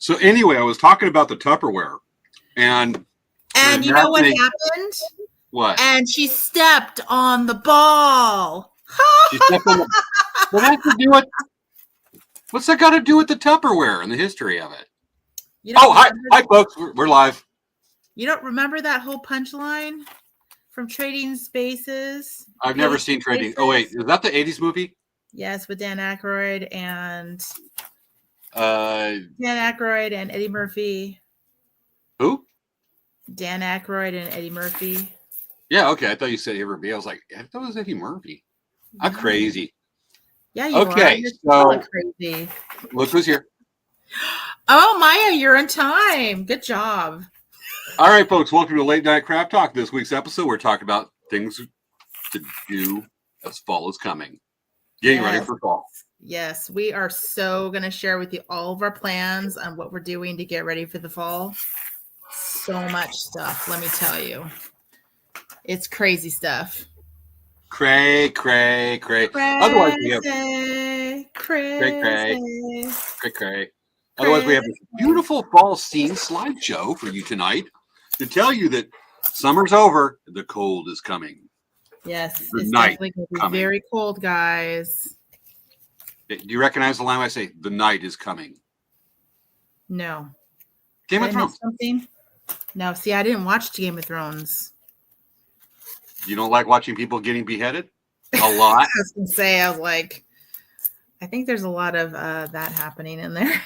So anyway, I was talking about the Tupperware, and you know what happened? What? And she stepped on the ball. She stepped on the. What has to do with? What's that got to do with the Tupperware and the history of it? Hi, folks. We're live. You don't remember that whole punchline from Trading Spaces? I've never seen Trading. Oh wait, is that the '80s movie? Yes, with Dan Aykroyd and Eddie Murphy. Who? Dan Aykroyd and Eddie Murphy. Yeah, okay. I thought you said Eddie Murphy. I was like, I thought it was Eddie Murphy. I'm crazy. Yeah, you are. You're so crazy. Look who's here. Oh, Maya, you're in time. Good job. All right, folks. Welcome to Late Night Crap Talk. This week's episode, we're talking about things to do as fall is coming. Getting ready for fall. Yes, we are so going to share with you all of our plans on what we're doing to get ready for the fall. So much stuff, let me tell you. It's crazy stuff. Cray. Otherwise, we have cray. Otherwise, we have this beautiful fall scene slideshow for you tonight to tell you that summer's over, the cold is coming. Yes, it's definitely going to be very cold, guys. Do you recognize the line I say? The night is coming. No. Game of Thrones. Something? No, see, I didn't watch Game of Thrones. You don't like watching people getting beheaded? A lot? I was going to say, I was like, I think there's a lot of that happening in there.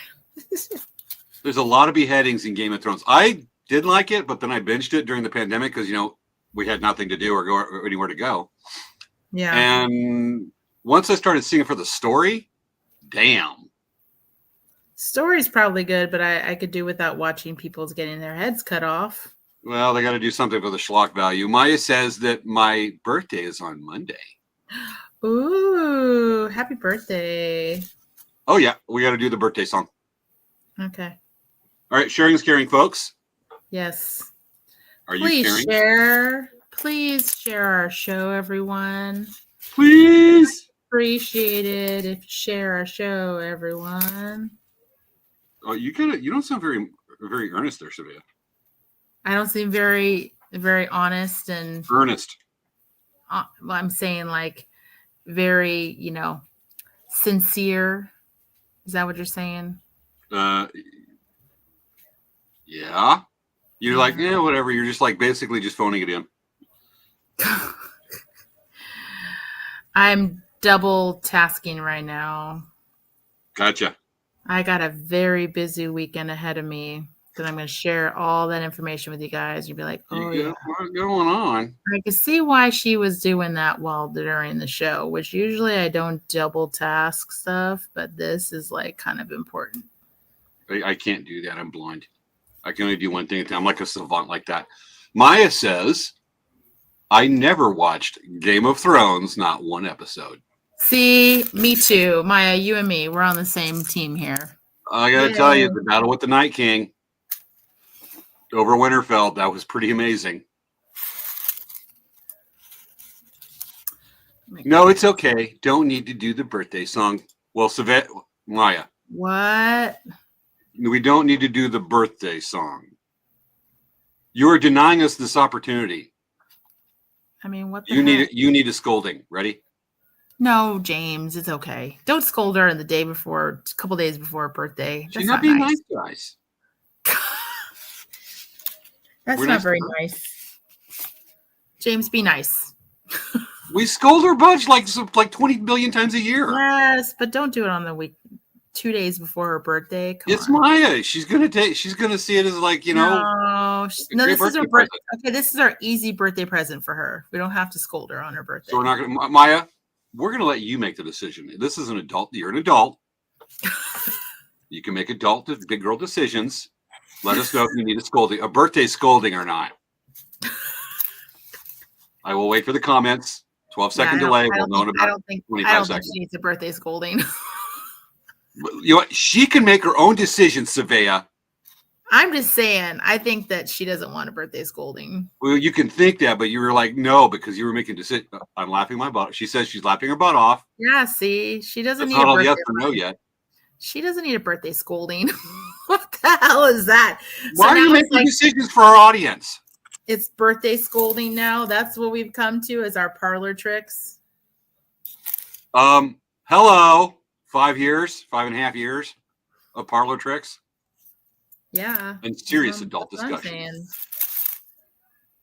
There's a lot of beheadings in Game of Thrones. I did like it, but then I binged it during the pandemic because, we had nothing to do or anywhere to go. Yeah. And once I started seeing it for the story, damn. Story's probably good, but I could do without watching people getting their heads cut off. Well, they got to do something for the schlock value. Maya says that my birthday is on Monday. Ooh, happy birthday. Oh, yeah. We got to do the birthday song. Okay. All right. Sharing is caring, folks. Yes. Are you sharing? Please share our show, everyone. Please. Appreciate it if you share our show, everyone. Oh, you don't sound very, very earnest there, Svea. I don't seem very, very honest and earnest. I'm saying like very, sincere. Is that what you're saying? Yeah. You're like, whatever. You're just like basically just phoning it in. I'm double tasking right now. Gotcha. I got a very busy weekend ahead of me. So I'm going to share all that information with you guys. You'll be like, oh, yeah. What's going on? I could see why she was doing that during the show, which usually I don't double task stuff, but this is like kind of important. I can't do that. I'm blind. I can only do one thing at a time. I'm like a savant like that. Maya says, I never watched Game of Thrones, not one episode. See, me too. Maya, you and me, we're on the same team here. I got to tell you, the battle with the Night King over Winterfell, that was pretty amazing. No, it's okay. Don't need to do the birthday song. Well, Maya. What? We don't need to do the birthday song. You are denying us this opportunity. I mean, what you need a scolding. Ready? No, James, it's okay. Don't scold her the day before, a couple days before her birthday. She's not being nice, guys. That's not very nice. James, be nice. We scold her bunch like 20 billion times a year. Yes, but don't do it on the week 2 days before her birthday. It's Maya. She's gonna see it as like, No, this is her birthday. Okay, this is our easy birthday present for her. We don't have to scold her on her birthday. So we're not gonna, Maya. We're gonna let you make the decision. This is an adult. You're an adult. You can make big girl decisions. Let us know if you need a birthday scolding or not. I will wait for the comments. 12-second delay. We'll know in about 25 seconds. Think she needs a birthday scolding. You know what? She can make her own decisions, Svea. I'm just saying, I think that she doesn't want a birthday scolding. Well, you can think that, but you were like, no, because you were making decisions. I'm laughing my butt. She says she's laughing her butt off. Yeah, see, she doesn't That's need not a birthday. Yes or no yet. She doesn't need a birthday scolding. What What the hell is that? Why So are you now making decisions for our audience? it's birthday scolding now. That's what we've come to as our parlor tricks. Hello. 5.5 years of parlor tricks. Yeah. And serious That's adult what I'm discussion. saying.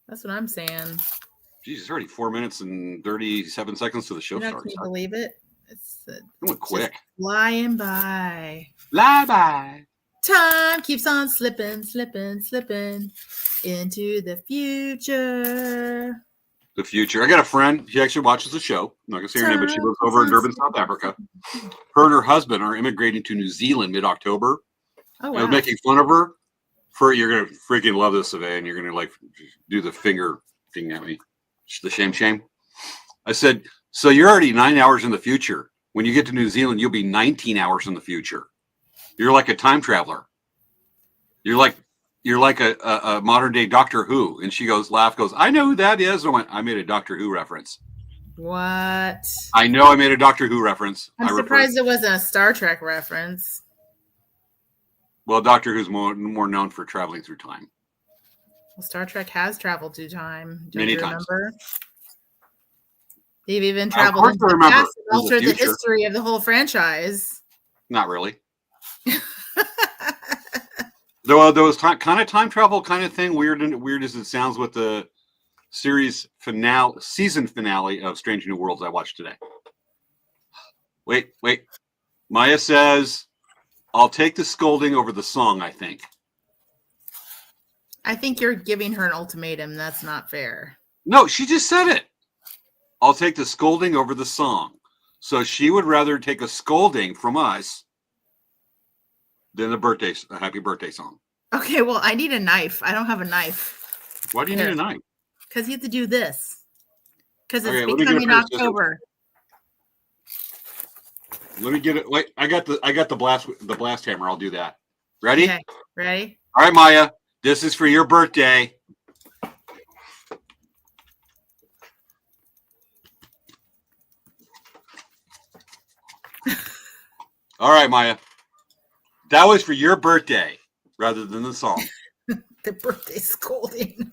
That's what I'm saying. Jesus, already 4 minutes and 37 seconds to the show starts. Can you believe it? It's It went quick. Flying by. Bye. Time keeps on slipping into the future. The future. I got a friend. She actually watches the show. I'm not going to say her name, but she lives over in Durban, South Africa. Her and her husband are immigrating to New Zealand mid-October. Oh, wow. I was making fun of her. You're going to freaking love this, Svea, and you're going to like do the finger thing at me. The shame. I said, so you're already 9 hours in the future. When you get to New Zealand, you'll be 19 hours in the future. You're like a time traveler. You're like a modern day Doctor Who. And she goes, I know who that is. And I went, I made a Doctor Who reference. What? I know I made a Doctor Who reference. I'm surprised it wasn't a Star Trek reference. Well, Doctor Who's more known for traveling through time. Well, Star Trek has traveled through time. Do Many you times. Remember? They've even traveled into the past and altered the history of the whole franchise. Not really. Though there was kind of time travel kind of thing, weird as it sounds, with the season finale of Strange New Worlds I watched today. Wait. Maya says, I'll take the scolding over the song, I think. I think you're giving her an ultimatum. That's not fair. No, she just said it. I'll take the scolding over the song. So she would rather take a scolding from us than a happy birthday song. Okay, well, I need a knife. I don't have a knife. Why do you need a knife? Because you have to do this. Because it's Okay, becoming October. Let me get it. Wait, I got the blast hammer. I'll do that. Ready? Okay, ready? All right, Maya. This is for your birthday. All right, Maya. That was for your birthday rather than the song. The birthday scolding.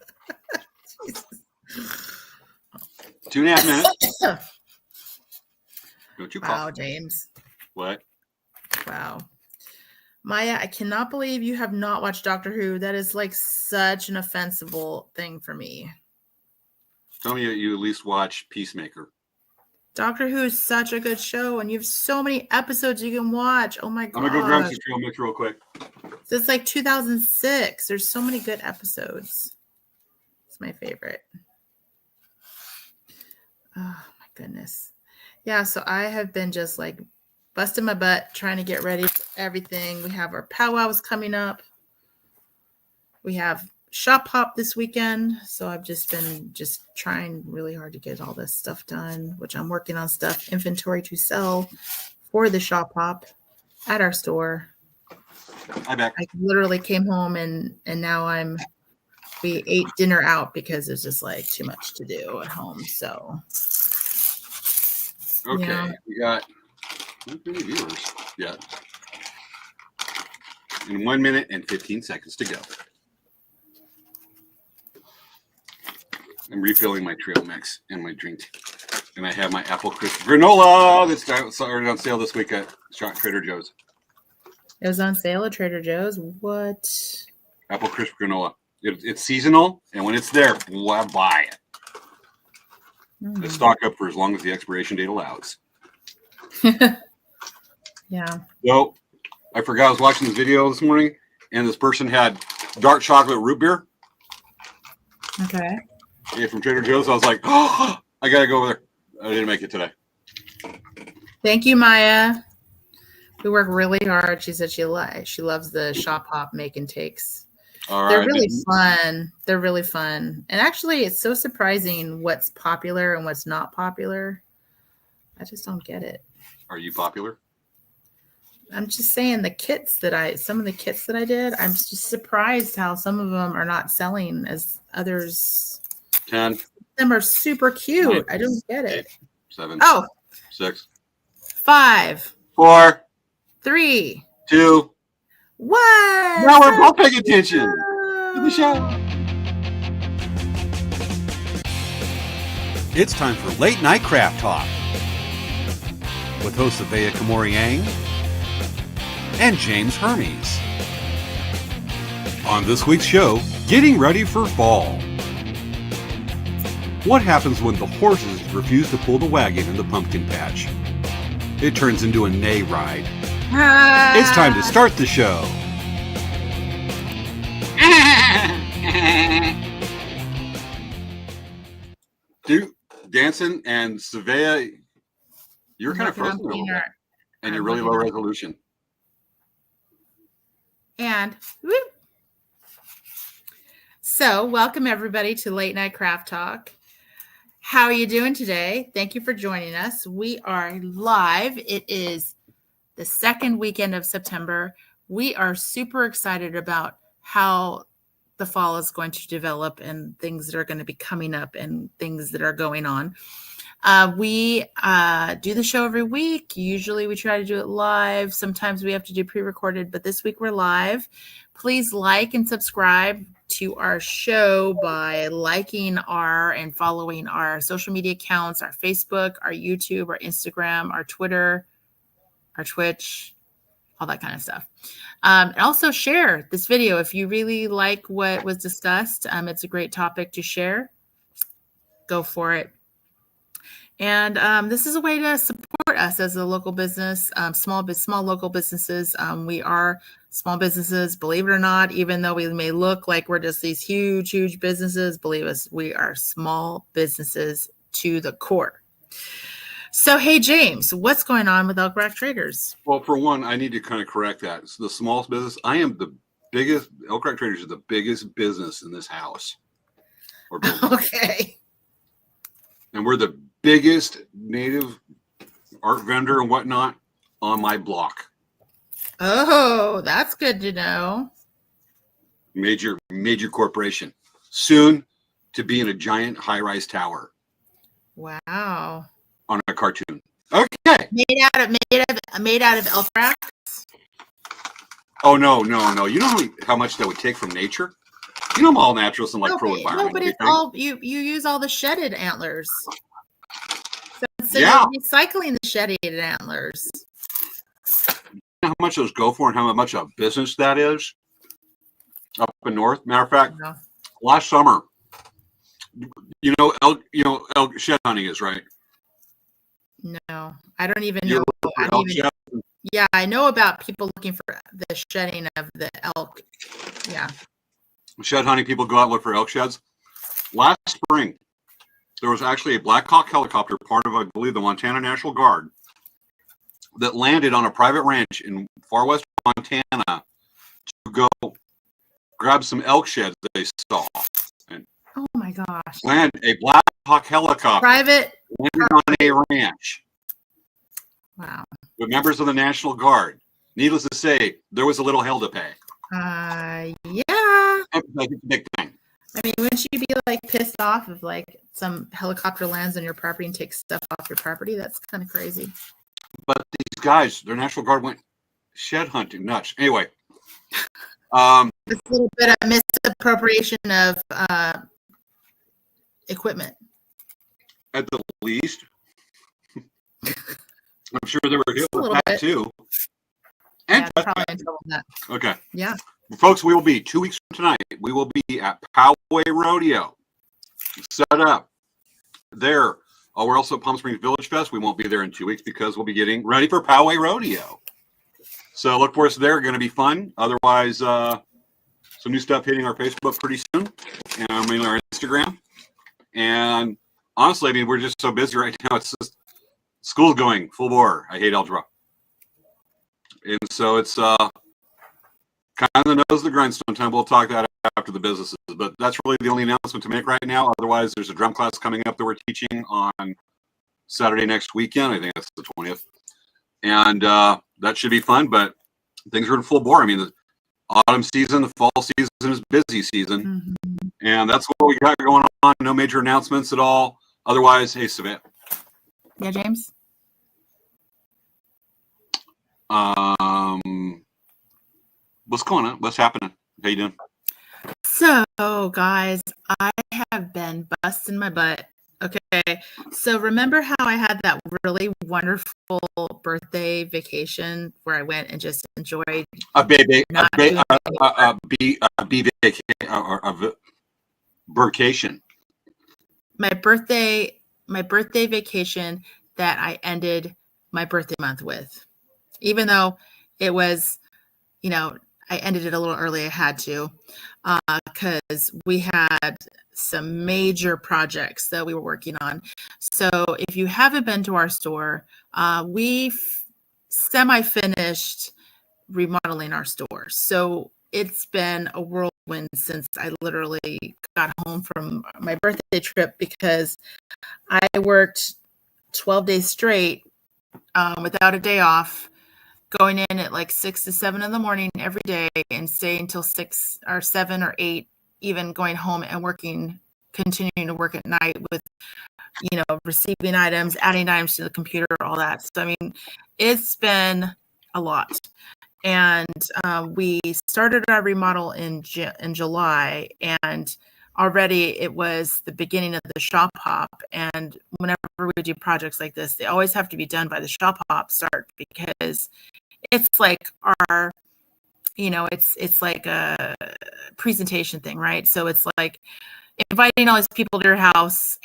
2.5 minutes. Don't you cough. Wow, James. What? Wow. Maya, I cannot believe you have not watched Doctor Who. That is like such an offensive thing for me. Tell me you at least watch Peacemaker. Doctor Who is such a good show, and you have so many episodes you can watch. Oh my god! I'm gonna go grab some trail mix real quick. It's like 2006. There's so many good episodes. It's my favorite. Oh my goodness. Yeah, so I have been just like busting my butt trying to get ready for everything. We have our powwows coming up. We have shop hop this weekend, so I've just been trying really hard to get all this stuff done, which I'm working on inventory to sell for the shop hop at our store. I literally came home and now we ate dinner out because it's just like too much to do at home. So okay, yeah. We got not many viewers yet. In 1 minute and 15 seconds to go. I'm refilling my trail mix and my drink. And I have my apple crisp granola that's already on sale this week at Trader Joe's. It was on sale at Trader Joe's. What? Apple crisp granola. It's seasonal, and when it's there, buy it. The stock up for as long as the expiration date allows. Yeah. So I forgot I was watching this video this morning, and this person had dark chocolate root beer. Okay. Yeah, from Trader Joe's. I was like, oh, I gotta go over there. I didn't make it today. Thank you, Maya. We work really hard. She said she loves the shop hop make and takes. All right. They're really fun. They're really fun. And actually, it's so surprising what's popular and what's not popular. I just don't get it. Are you popular? I'm just saying some of the kits that I did, I'm just surprised how some of them are not selling as others. 10. Them are super cute. 9, I don't get it. 7. Oh. 6. 5. 4. 3. 2. What? Now we're both paying attention to the show. It's time for Late Night Craft Talk with hosts Svea and James Hermes. On this week's show, getting ready for fall. What happens when the horses refuse to pull the wagon in the pumpkin patch? It turns into a neigh ride. It's time to start the show. Dude, dancing and Svea, you're kind of frozen a little bit, and you're really low resolution. And whoop. So, welcome everybody to Late Night Craft Talk. How are you doing today? Thank you for joining us. We are live. It is the second weekend of September. We are super excited about how the fall is going to develop and things that are going to be coming up and things that are going on. We do the show every week. Usually we try to do it live. Sometimes we have to do pre-recorded, but this week we're live. Please like and subscribe to our show by liking and following our social media accounts, our Facebook, our YouTube, our Instagram, our Twitter, our Twitch, all that kind of stuff. And also share this video if you really like what was discussed. It's a great topic to share. Go for it. And this is a way to support us as a local business, small local businesses. We are small businesses, believe it or not, even though we may look like we're just these huge businesses, believe us, we are small businesses to the core. So, hey, James, what's going on with Elk Rock Traders? Well, for one, I need to kind of correct that. So the smallest business, I am the biggest, Elk Rock Traders is the biggest business in this house. Okay. And we're the biggest native art vendor and whatnot on my block. Oh, that's good to know. Major corporation. Soon to be in a giant high-rise tower. Wow. On a cartoon. Okay. Made out of elk racks? Oh no. You know how much that would take from nature? You know I'm all naturals and like pro-environment. No, but it's all you use all the shedded antlers. So yeah. You're recycling the shedded antlers. You know how much those go for and how much a business that is up in north? Matter of fact, last summer, elk shed hunting is right. No, I don't even know. Yeah, I know about people looking for the shedding of the elk. Yeah. Shed hunting, people go out and look for elk sheds. Last spring, there was actually a Black Hawk helicopter, part of, I believe, the Montana National Guard, that landed on a private ranch in far west Montana to go grab some elk sheds they saw. And oh my gosh. Land a Black Hawk helicopter. Private. Landed on a ranch. Wow. With members of the National Guard. Needless to say, there was a little hell to pay. Yeah. Like it's a big thing. I mean, wouldn't you be like pissed off if like some helicopter lands on your property and takes stuff off your property? That's kind of crazy. But these guys, their National Guard went shed hunting nuts. Anyway. It's a little bit of misappropriation of equipment. At the least. I'm sure they were hit with that too. And yeah, probably in trouble with that. Okay. Yeah. Folks, we will be 2 weeks from tonight. We will be at Poway Rodeo. Set up there. Oh, we're also at Palm Springs Village Fest. We won't be there in 2 weeks because we'll be getting ready for Poway Rodeo. So look for us there. Going to be fun. Otherwise, some new stuff hitting our Facebook pretty soon. And I mean our Instagram. And honestly, I mean, we're just so busy right now. It's just school's going full bore. I hate algebra. And so it's kind of the nose of the grindstone time. We'll talk that after the businesses. But that's really the only announcement to make right now. Otherwise, there's a drum class coming up that we're teaching on Saturday next weekend. I think that's the 20th. And that should be fun. But things are in full bore. I mean, the autumn season, the fall season is busy season. Mm-hmm. And that's what we got going on. No major announcements at all. Otherwise, hey, Svea. Yeah, James? What's going on? What's happening? How you doing? So, guys, I have been busting my butt. Okay. So, remember how I had that really wonderful birthday vacation where I went and just enjoyed A baby, not doing any work? a bee vacation or a vacation. My birthday vacation that I ended my birthday month with. Even though it was, I ended it a little early. I had to, because we had some major projects that we were working on. So if you haven't been to our store, we semi-finished remodeling our store. So it's been a whirlwind since I literally got home from my birthday trip because I worked 12 days straight without a day off, going in at like 6 to 7 in the morning every day and stay until 6 or 7 or 8, even going home and working, continuing to work at night with, receiving items, adding items to the computer, all that. So, I mean, it's been a lot. And we started our remodel in July, and already it was the beginning of the shop hop. And whenever we do projects like this, they always have to be done by the shop hop start because it's like our, it's like a presentation thing, right? So it's like inviting all these people to your house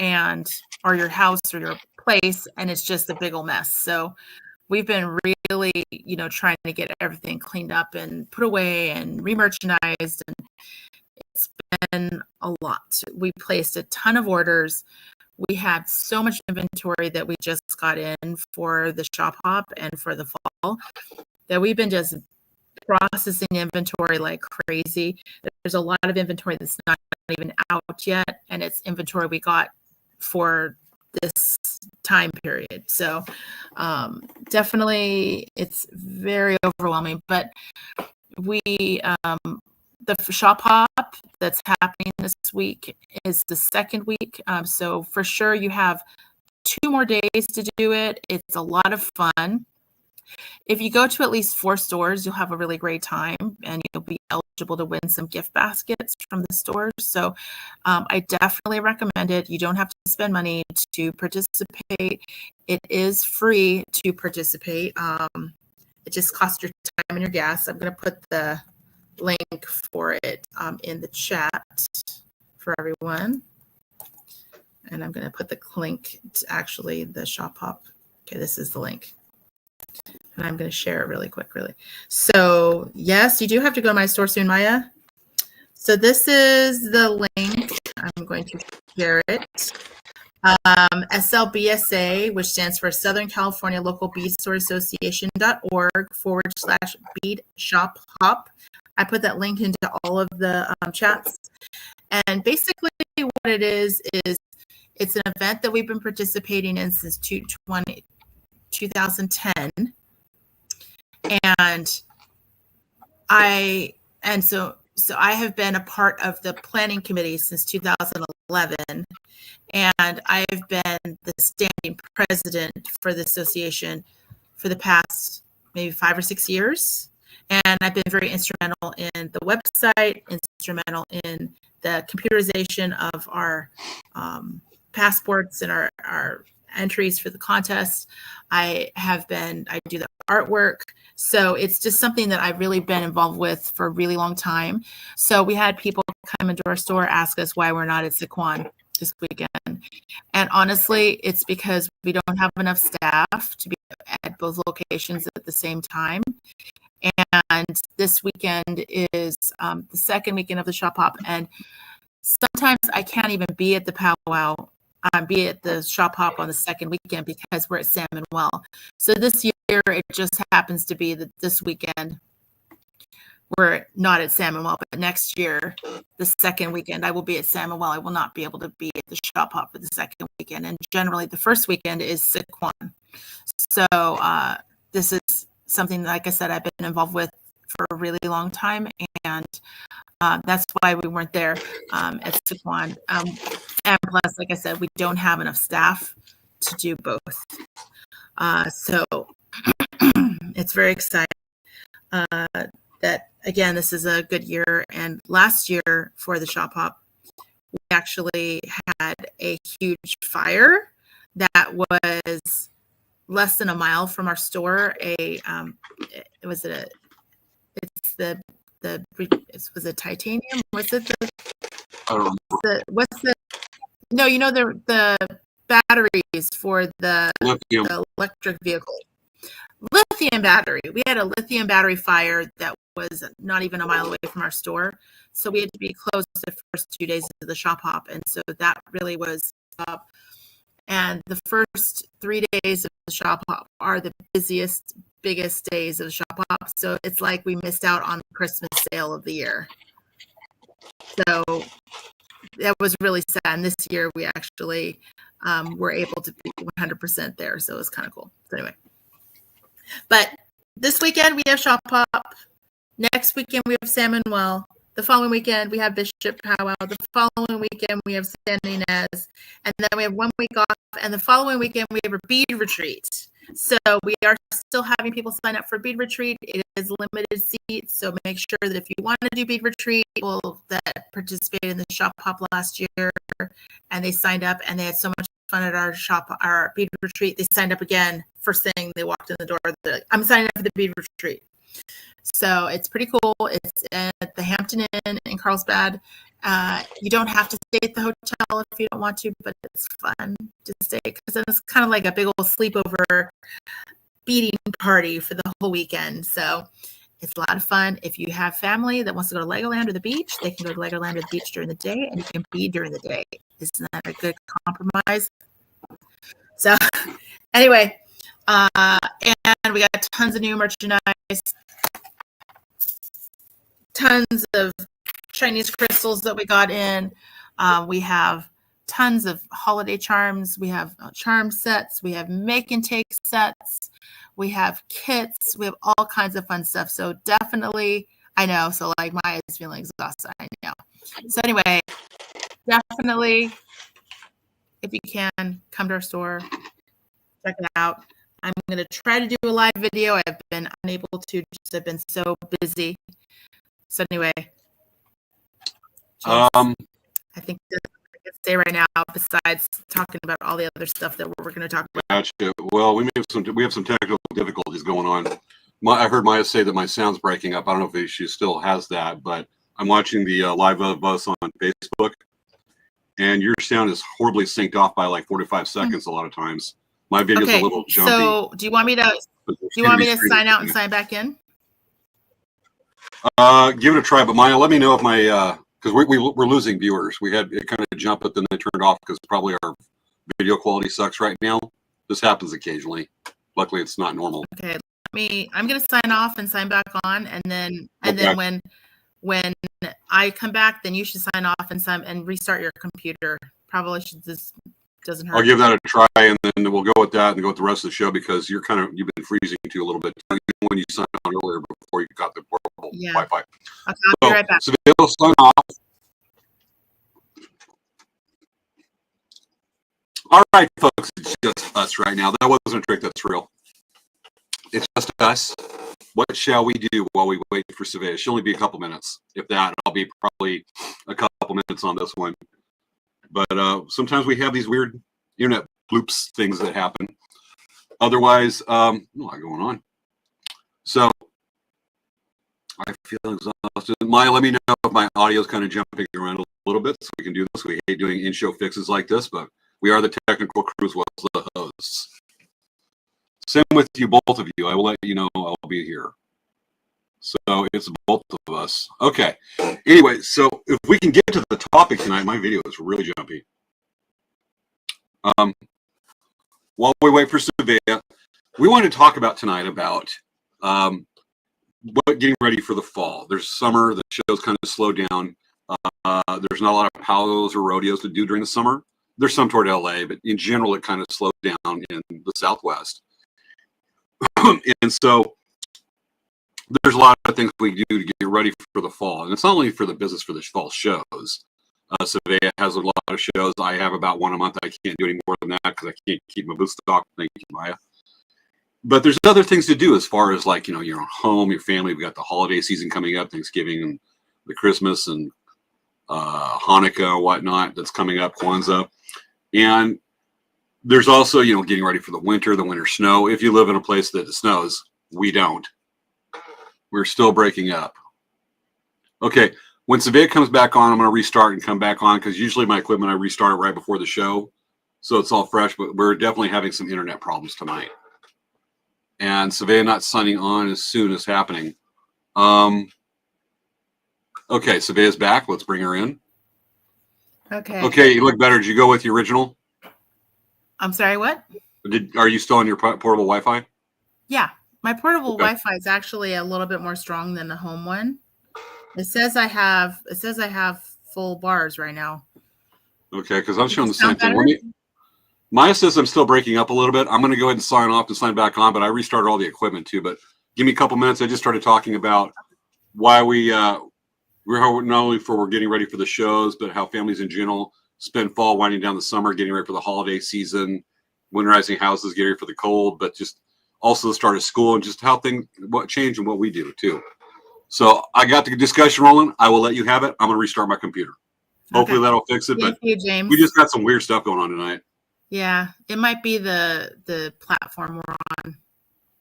or your house or your place, and it's just a big old mess. So we've been really, trying to get everything cleaned up and put away and re-merchandised, and it's been a lot. We placed a ton of orders. We had so much inventory that we just got in for the shop hop and for the fall that we've been just processing inventory like crazy. There's a lot of inventory that's not even out yet, and it's inventory we got for this time period. So definitely it's very overwhelming, but we the shop hop that's happening this week is the second week. So for sure you have 2 more days to do it. It's a lot of fun. If you go to at least 4 stores, you'll have a really great time and you'll be eligible to win some gift baskets from the stores. So I definitely recommend it. You don't have to spend money to participate. It is free to participate. It just costs your time and your gas. I'm going to put the link for it in the chat for everyone. And I'm going to put the link to actually the shop hop. Okay, this is the link. And I'm going to share it really quick, really. So yes, you do have to go to my store soon, Maya. So this is the link. I'm going to share it. SLBSA, which stands for Southern California Local Bead Store Association.org/bead shop hop. I put that link into all of the chats. And basically what it is it's an event that we've been participating in since 2010. And so I have been a part of the planning committee since 2011, and I have been the standing president for the association for the past maybe 5 or 6 years. And I've been very instrumental in the website, instrumental in the computerization of our passports and our entries for the contest. I do the artwork. So it's just something that I've really been involved with for a really long time. So we had people come into our store, ask us why we're not at Sequan this weekend. And honestly, it's because we don't have enough staff to be at both locations at the same time. And this weekend is the second weekend of the shop hop. And sometimes I can't even be at the powwow, be at the shop hop on the second weekend because we're at San Manuel. So this year, it just happens to be that this weekend we're not at San Manuel, but next year, the second weekend, I will be at San Manuel. I will not be able to be at the shop hop for the second weekend. And generally, the first weekend is Sequan. So this is something, like I said, I've been involved with for a really long time, and that's why we weren't there at Sequan. And plus, like I said, we don't have enough staff to do both. So it's very exciting. that, again, this is a good year. And last year for the shop hop, we actually had a huge fire that was less than a mile from our store. It was a titanium. What's it? I don't remember. No, the batteries for the Lithium. electric vehicle. Lithium battery. We had a lithium battery fire that was not even a mile away from our store. So we had to be closed the first 2 days of the shop hop. And so that really was up. And the first 3 days of the shop hop are the busiest, biggest days of the shop hop. So it's like we missed out on the Christmas sale of the year. So that was really sad. And this year we actually were able to be 100% there. So it was kind of cool. So anyway, but this weekend we have shop hop. Next weekend we have San Manuel. The following weekend we have Bishop Powwow. The following weekend we have San Ynez. And then we have 1 week off. And the following weekend we have a bead retreat. So we are still having people sign up for bead retreat. It is limited seats. So make sure that if you want to do bead retreat, people that participated in the shop hop last year and they signed up and they had so much fun at our bead retreat, they signed up again. First thing they walked in the door, they're like, I'm signing up for the bead retreat. So it's pretty cool. It's at the Hampton Inn in Carlsbad. You don't have to stay at the hotel if you don't want to, but it's fun to stay because it's kind of like a big old sleepover beading party for the whole weekend. So it's a lot of fun. If you have family that wants to go to Legoland or the beach, they can go to Legoland or the beach during the day, and you can bead during the day. Isn't that a good compromise? So anyway, and we got tons of new merchandise. Tons of Chinese crystals that we got in. We have tons of holiday charms. We have charm sets. We have make and take sets. We have kits. We have all kinds of fun stuff. So definitely, I know. So like Maya's feeling exhausted. I know. So anyway, definitely, if you can, come to our store, check it out. I'm going to try to do a live video. I've been unable to, just I've been so busy. So anyway, I think that's what I can say right now, besides talking about all the other stuff that we're going to talk about. Gotcha. Well, we have some technical difficulties going on. I heard Maya say that my sound's breaking up. I don't know if she still has that, but I'm watching the live of us on Facebook, and your sound is horribly synced off by like 45 seconds a lot of times. My video's a little jumpy. So do you want me to sign out and sign back in? Give it a try, but Maya, let me know if my because we're losing viewers. We had it kind of jump, but then they turned off because probably our video quality sucks right now. This happens occasionally. Luckily, it's not normal. Okay, I'm gonna sign off and sign back on, and then when I come back, then you should sign off and restart your computer. Probably should just doesn't hurt. I'll give that a try, and then we'll go with that and go with the rest of the show because you've been freezing too a little bit when you signed on earlier before you got the portable Wi-Fi. Okay, I'll be right back. So we'll sign off. All right, folks, it's just us right now. That wasn't a trick. That's real. It's just us. What shall we do while we wait for Svea? She'll only be a couple minutes. If that, I'll be probably a couple minutes on this one. But sometimes we have these weird internet bloops things that happen. Otherwise, a lot going on. So I feel exhausted. Maya, let me know if my audio is kind of jumping around a little bit so we can do this. We hate doing in-show fixes like this, but we are the technical crew as well as the hosts. Same with you, both of you. I will let you know I'll be here. So it's both of us. Okay. Anyway, so if we can get to the topic tonight, my video is really jumpy. While we wait for Svea, we want to talk about tonight about getting ready for the fall. There's summer, the shows kind of slow down. There's not a lot of powwows or rodeos to do during the summer. There's some toward LA, but in general, it kind of slowed down in the Southwest. And so there's a lot of things we do to get ready for the fall. And it's not only for the business for the fall shows. Svea has a lot of shows. I have about one a month. I can't do any more than that because I can't keep my booth stocked. Thank you, Maya. but there's other things to do as far as like, your home, your family. We got the holiday season coming up, Thanksgiving and the Christmas and Hanukkah and whatnot that's coming up, Kwanzaa. And there's also, getting ready for the winter snow. If you live in a place that it snows, we don't. We're still breaking up. Okay, when Svea comes back on, I'm going to restart and come back on because usually my equipment, I restart it right before the show. So it's all fresh, but we're definitely having some internet problems tonight. And Svea not signing on as soon as happening. Okay, Svea's back. Let's bring her in. Okay. Okay, you look better. Did you go with the original? I'm sorry, what? Are you still on your portable Wi-Fi? Yeah, my portable Okay. Wi-Fi is actually a little bit more strong than the home one. It says I have full bars right now. Okay, because I'm showing the Sound same thing. Mine says I'm still breaking up a little bit. I'm going to go ahead and sign off and sign back on, but I restarted all the equipment too. But give me a couple minutes. I just started talking about why we're not only we're getting ready for the shows, but how families in general spend fall, winding down the summer, getting ready for the holiday season, winterizing houses, getting ready for the cold, but just also the start of school and just how what change and what we do too. So I got the discussion rolling. I will let you have it. I'm going to restart my computer. Hopefully that'll fix it. Thank But you, James. we just got some weird stuff going on tonight. Yeah, it might be the platform we're on.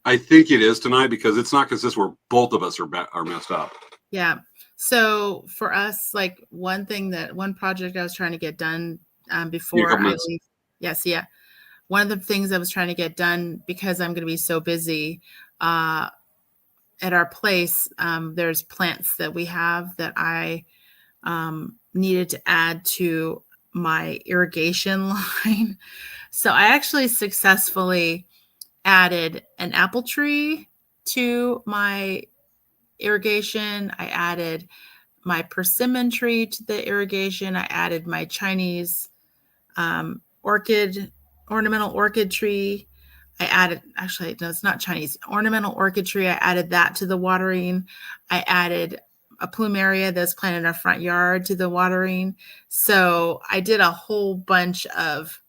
I think it is tonight because it's not consistent where both of us are messed up. Yeah. So for us, like one project I was trying to get done before I leave. Yes, yeah. One of the things I was trying to get done because I'm going to be so busy at our place. There's plants that we have that I needed to add to my irrigation line. So I actually successfully added an apple tree to my irrigation. I added my persimmon tree to the irrigation. I added my Chinese ornamental orchid tree. It's not Chinese, ornamental orchid tree. I added that to the watering. I added a plumeria that's planted in our front yard to the watering. So I did a whole bunch of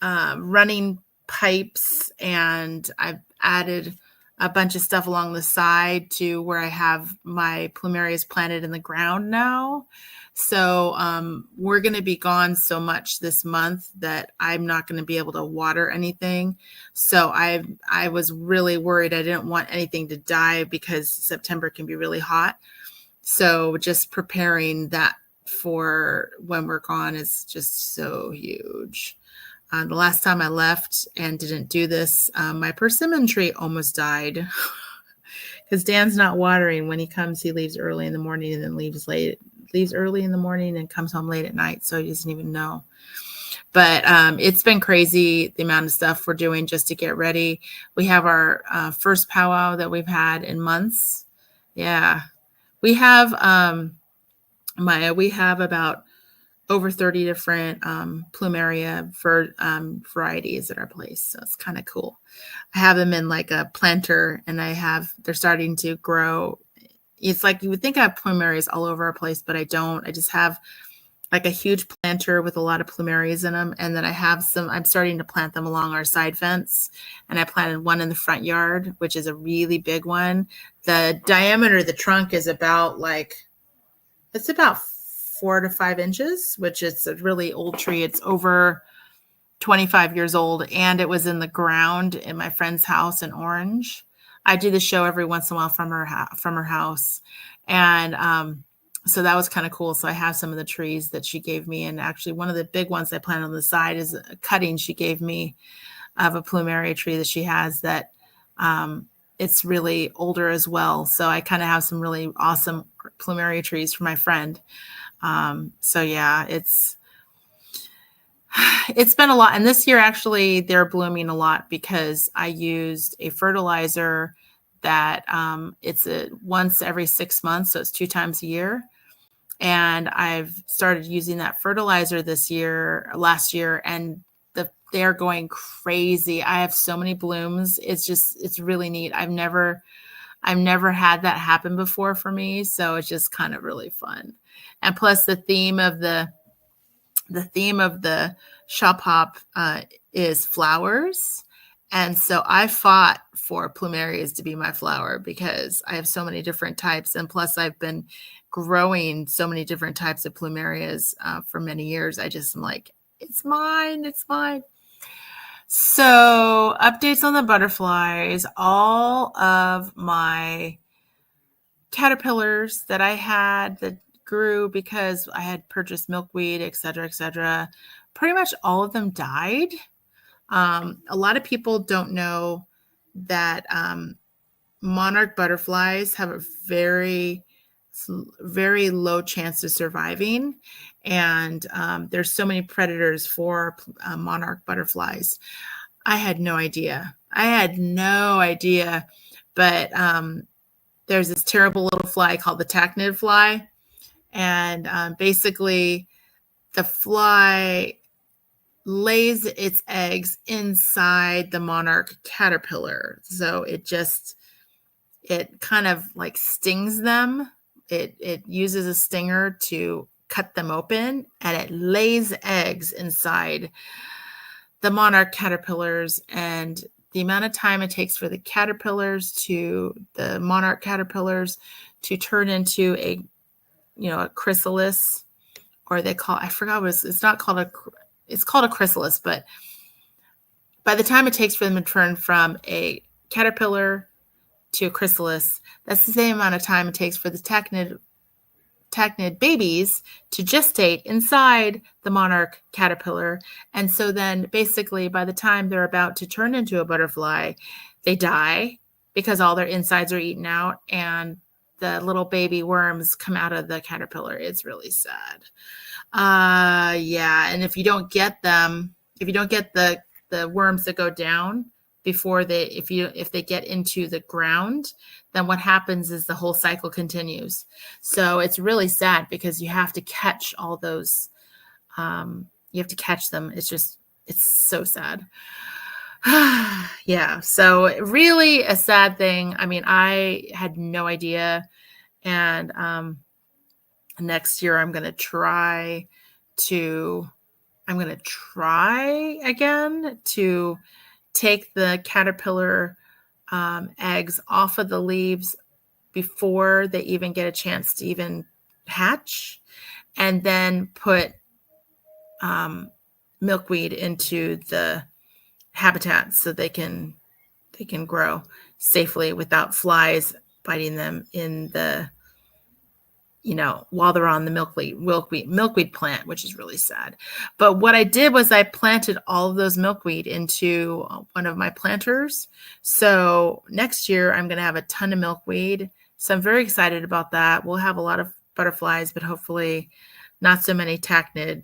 running pipes, and I've added a bunch of stuff along the side to where I have my plumerias planted in the ground now. So we're going to be gone so much this month that I'm not going to be able to water anything. So I was really worried. I didn't want anything to die because September can be really hot. So just preparing that for when we're gone is just so huge. The last time I left and didn't do this, my persimmon tree almost died because Dan's not watering. When he comes, he leaves early in the morning and then leaves early in the morning and comes home late at night. So he doesn't even know. But it's been crazy, the amount of stuff we're doing just to get ready. We have our first powwow that we've had in months. Yeah. We have, Maya, we have about over 30 different plumeria varieties at our place. So it's kind of cool. I have them in like a planter and they're starting to grow. It's like you would think I have plumerias all over our place, but I don't. I just have like a huge planter with a lot of plumerias in them. And then I'm starting to plant them along our side fence. And I planted one in the front yard, which is a really big one. The diameter of the trunk is about 4 to 5 inches, which is a really old tree. It's over 25 years old, and it was in the ground in my friend's house in Orange. I do the show every once in a while from her house, and so that was kind of cool. So I have some of the trees that she gave me, and actually one of the big ones I planted on the side is a cutting she gave me of a plumeria tree that she has that it's really older as well. So I kind of have some really awesome plumeria trees for my friend. So yeah, it's been a lot. And this year, actually, they're blooming a lot because I used a fertilizer that it's once every 6 months. So it's 2 times a year. And I've started using that fertilizer last year, and they're going crazy. I have so many blooms. It's really neat. I've never had that happen before for me. So it's just kind of really fun. And plus the theme of the shop hop is flowers. And so I fought for plumerias to be my flower because I have so many different types. And plus, I've been growing so many different types of plumerias for many years. I just am like, it's mine. It's mine. So updates on the butterflies. All of my caterpillars that I had that grew because I had purchased milkweed, et cetera, pretty much all of them died. A lot of people don't know that monarch butterflies have a very, very low chance of surviving. And there's so many predators for monarch butterflies. I had no idea. But there's this terrible little fly called the tachnid fly. And basically, the fly lays its eggs inside the monarch caterpillar. So it kind of like stings them. It uses a stinger to cut them open, and it lays eggs inside the monarch caterpillars. And the amount of time it takes for the monarch caterpillars to turn into a chrysalis, or I forgot what it's not called it's called a chrysalis, but by the time it takes for them to turn from a caterpillar to a chrysalis, that's the same amount of time it takes for the tachnid babies to gestate inside the monarch caterpillar. And so then basically by the time they're about to turn into a butterfly, they die because all their insides are eaten out and the little baby worms come out of the caterpillar. It's really sad. And if you don't get the worms that go down before if they get into the ground, then what happens is the whole cycle continues. So it's really sad because you have to catch all those. You have to catch them. It's so sad. Yeah. So really a sad thing. I mean, I had no idea. And next year I'm going to try again to take the caterpillar eggs off of the leaves before they even get a chance to even hatch, and then put milkweed into the habitat so they can grow safely without flies biting them in the while they're on the milkweed plant, which is really sad. But what I did was I planted all of those milkweed into one of my planters. So next year I'm going to have a ton of milkweed. So I'm very excited about that. We'll have a lot of butterflies, but hopefully not so many tachnid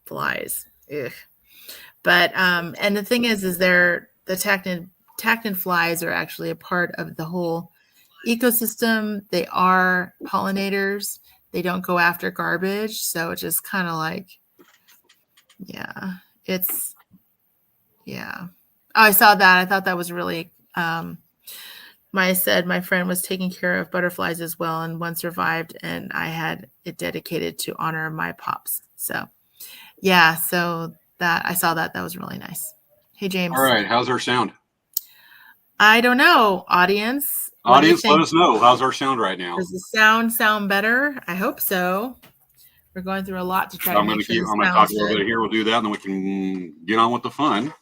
flies. Ugh. But and the thing is the tachnid flies are actually a part of the whole ecosystem. They are pollinators. They don't go after garbage. So it's just kind of like, yeah, yeah. Oh, I saw that. I thought that was really, my friend was taking care of butterflies as well, and one survived, and I had it dedicated to honor my pops. So yeah, so that I saw that was really nice. Hey, James. All right. How's our sound? I don't know, audience. Audience, let us know. How's our sound right now? Does the sound better? I hope so. We're going through a lot to try to make sure I'm going to talk a little bit here. We'll do that, and then we can get on with the fun.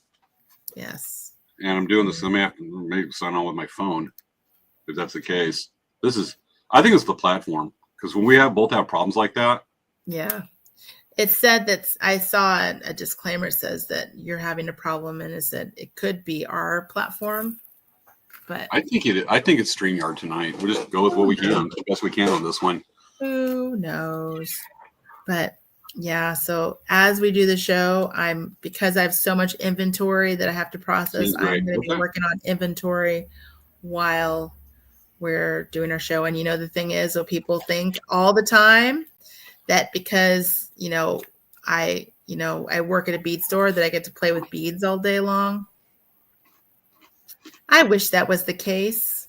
Yes. And I'm doing this. I may have to maybe sign on with my phone if that's the case. I think it's the platform, because when we both have problems like that. Yeah. It said that I saw a disclaimer. It says that you're having a problem, and it said it could be our platform. But I think it's StreamYard tonight. We'll just go with what we can, the best we can on this one. Who knows? But yeah, so as we do the show, because I have so much inventory that I have to process, I'm going to be working on inventory while we're doing our show. And the thing is, so people think all the time that because I work at a bead store that I get to play with beads all day long. I wish that was the case.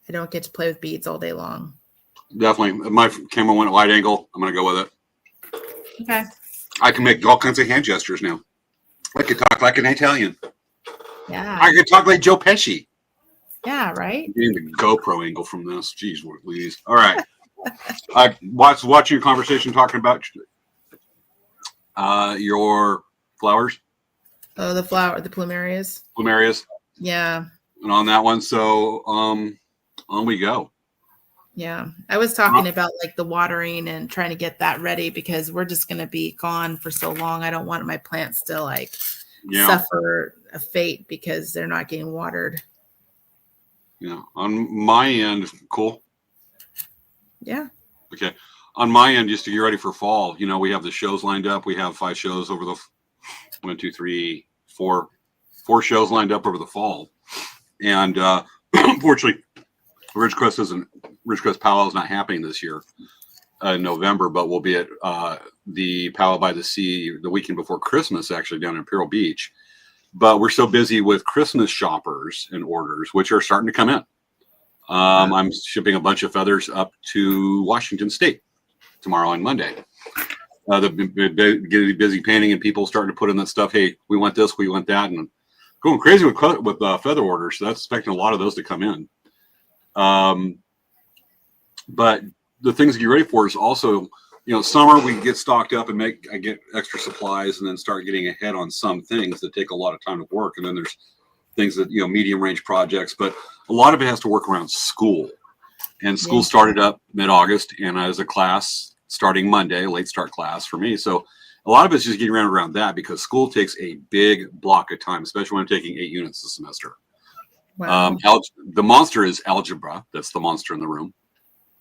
I don't get to play with beads all day long. Definitely. My camera went wide angle. I'm going to go with it. Okay. I can make all kinds of hand gestures now. I can talk like an Italian. Yeah. I could talk like Joe Pesci. Yeah, right? I'm getting the GoPro angle from this. Jeez, please. All right. I watching your conversation talking about your flowers, Oh, the plumerias. plumerias, Yeah. and on that one. So on we go. Yeah. I was talking about like the watering and trying to get that ready because we're just going to be gone for so long. I don't want my plants to like suffer a fate because they're not getting watered. Yeah. On my end, cool. Yeah. Okay. On my end, just to get ready for fall, we have the shows lined up. We have 5 shows over the 1, 2, 3, 4 shows lined up over the fall. And unfortunately, Ridgecrest Powwow is not happening this year in November, but we'll be at the Powwow by the Sea the weekend before Christmas, actually down in Imperial Beach. But we're so busy with Christmas shoppers and orders, which are starting to come in. I'm shipping a bunch of feathers up to Washington State tomorrow and Monday. Getting busy painting and people starting to put in that stuff. Hey, we want this, we want that, and going crazy with feather orders. So that's expecting a lot of those to come in. But the things to get ready for is also, summer we get stocked up and I get extra supplies and then start getting ahead on some things that take a lot of time to work. And then there's things that, medium range projects, but a lot of it has to work around school. And school started up mid-August, and as a class starting Monday, late start class for me. So a lot of it's just getting around that because school takes a big block of time, especially when I'm taking 8 units a semester. Wow. The monster is algebra. That's the monster in the room.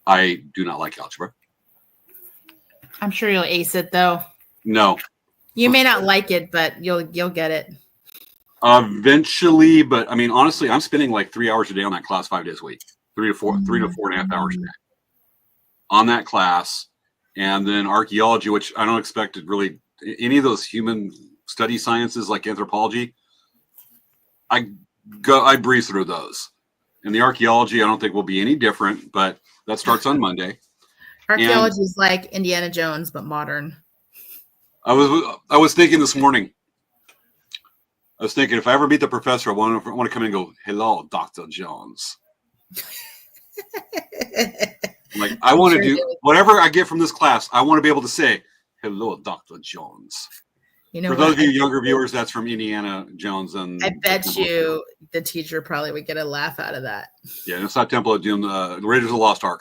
I do not like algebra. I'm sure you'll ace it though. No. You may not like it, but you'll get it. Eventually, but I mean, honestly, I'm spending like 3 hours a day on that class 5 days a week, 3 to 4.5 hours a day on that class. And then archaeology, which I don't expect to really any of those human study sciences like anthropology. I breeze through those. And the archaeology, I don't think will be any different, but that starts on Monday. Archaeology is like Indiana Jones, but modern. I was thinking this morning. I was thinking if I ever meet the professor, I want to come in and go, "Hello, Dr. Jones." Like I want to do whatever I get from this class. I want to be able to say, "Hello, Dr. Jones." For those of you younger viewers, that's from Indiana Jones. And I bet you the teacher probably would get a laugh out of that. Yeah, and it's not Temple of Doom. The Raiders of the Lost Ark.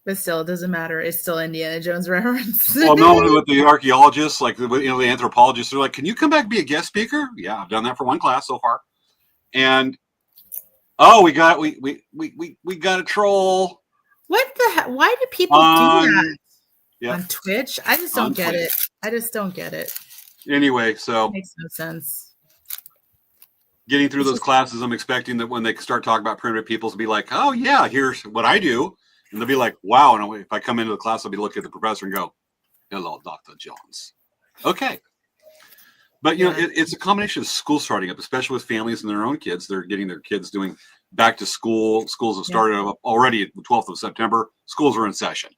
But still, it doesn't matter. It's still Indiana Jones reference. Well, no, with the archaeologists, like the anthropologists, they're like, "Can you come back and be a guest speaker?" Yeah, I've done that for one class so far. And we got a troll. What the heck? Why do people do that on Twitch? I just don't get it. I just don't get it. Anyway, so it makes no sense. Getting through those classes, I'm expecting that when they start talking about primitive peoples, to be like, "Oh yeah, here's what I do," and they'll be like, "Wow!" And if I come into the class, I'll be looking at the professor and go, "Hello, Dr. Jones." Okay, but it's a combination of school starting up, especially with families and their own kids. They're getting their kids doing back to school. Schools have started up already the 12th of September. Schools are in session.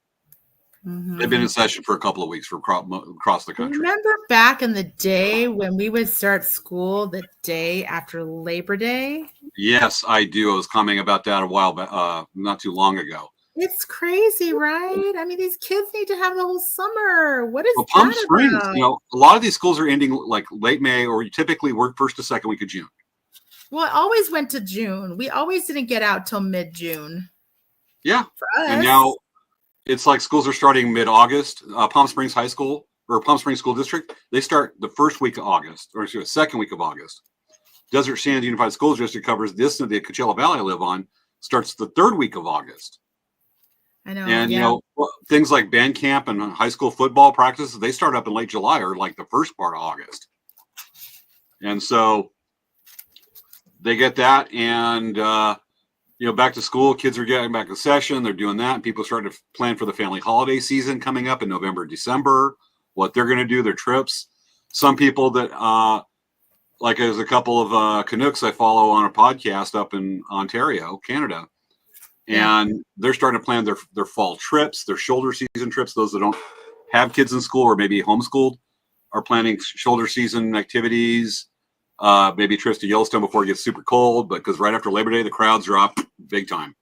Mm-hmm. They've been in session for a couple of weeks across the country. Remember back in the day when we would start school the day after Labor Day? Yes, I do. I was commenting about that a while back, not too long ago. It's crazy, right? I mean, these kids need to have the whole summer. What is Palm Springs, a lot of these schools are ending like late May, or you typically work first to second week of June. Well, it always went to June. We always didn't get out till mid-June. Yeah. And now it's like schools are starting mid-August. Palm Springs High School or Palm Springs School District, they start the first week of August, or second week of August. Desert Sands Unified School District covers this, and the Coachella Valley I live on starts the third week of August. I know. And, things like band camp and high school football practices, they start up in late July or like the first part of August. And so they get that. And, back to school, kids are getting back to session. They're doing that. And people start to plan for the family holiday season coming up in November, December, what they're going to do, their trips. Some people that, like there's a couple of Canucks I follow on a podcast up in Ontario, Canada. And they're starting to plan their fall trips, their shoulder season trips. Those that don't have kids in school or maybe homeschooled are planning shoulder season activities. Maybe trips to Yellowstone before it gets super cold, but because right after Labor Day, the crowds drop big time.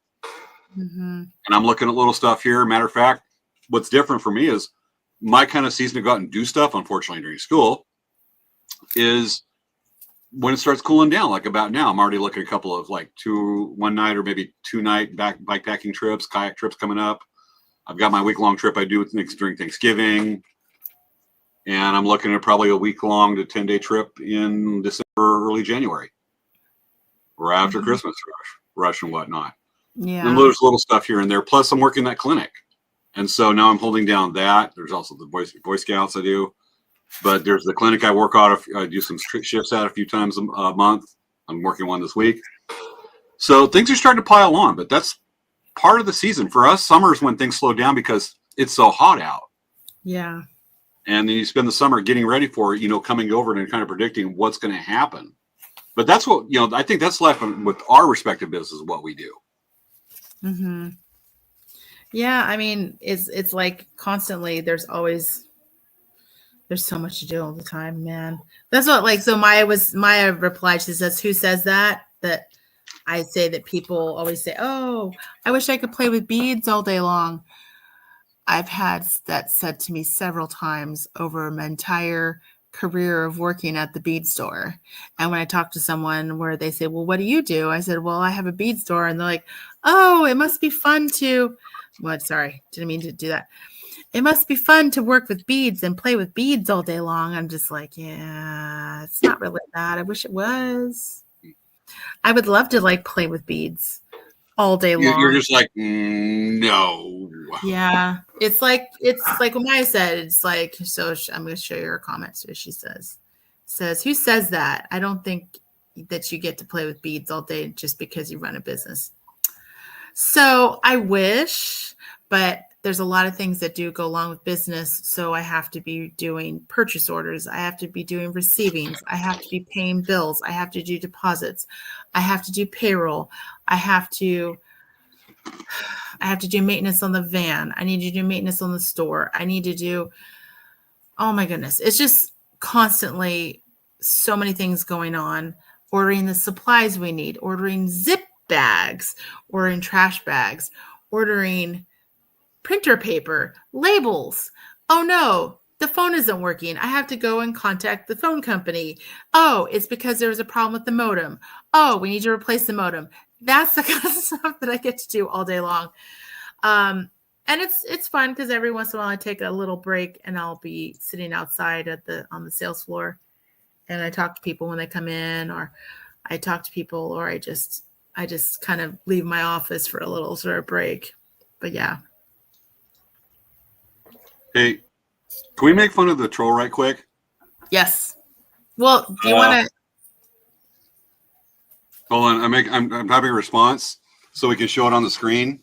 Mm-hmm. And I'm looking at little stuff here. Matter of fact, what's different for me is my kind of season to go out and do stuff, unfortunately, during school, is when it starts cooling down, like about now. I'm already looking at a couple of like 1 night or maybe 2 night bikepacking trips, kayak trips coming up. I've got my week-long trip I do during Thanksgiving. And I'm looking at probably a week-long to 10-day trip in December, early January, or after Christmas rush and whatnot. Yeah. And there's little stuff here and there. Plus, I'm working that clinic. And so now I'm holding down that. There's also the Boy Scouts I do. But there's the clinic I work out. I do some shifts out a few times a month. I'm working one this week. So things are starting to pile on. But that's part of the season. For us, summer is when things slow down because it's so hot out. Yeah. And then you spend the summer getting ready for it, coming over and kind of predicting what's going to happen. But that's what, I think that's life with our respective businesses, what we do. Mm-hmm. Yeah. I mean, it's like constantly there's so much to do all the time, man. That's what, like, so Maya replied, she says, who says that I say that people always say, oh, I wish I could play with beads all day long. I've had that said to me several times over my entire career of working at the bead store. And when I talk to someone where they say, well, what do you do? I said, well, I have a bead store. And they're like, oh, it must be fun to, what? Sorry, didn't mean to do that. It must be fun to work with beads and play with beads all day long. I'm just like, yeah, it's not really that. I wish it was. I would love to like play with beads all day long. You're just like, no. Yeah. It's like what Maya said. It's like, so I'm going to show you her comments here. She says, who says that? I don't think that you get to play with beads all day just because you run a business. So I wish, but there's a lot of things that do go along with business. So I have to be doing purchase orders. I have to be doing receivings. I have to be paying bills. I have to do deposits. I have to do payroll. I have to do maintenance on the van. I need to do maintenance on the store. I need to do, oh my goodness. It's just constantly so many things going on. Ordering the supplies we need, ordering zip bags, ordering trash bags, ordering printer paper, labels. Oh no, the phone isn't working. I have to go and contact the phone company. Oh, it's because there was a problem with the modem. Oh, we need to replace the modem. That's the kind of stuff that I get to do all day long. And it's fun because every once in a while I take a little break and I'll be sitting outside on the sales floor and I talk to people when they come in, or I talk to people, or I just kind of leave my office for a little sort of break. But yeah. Hey, can we make fun of the troll right quick? Yes. Well, do you want to? Hold on. I'm having a response so we can show it on the screen.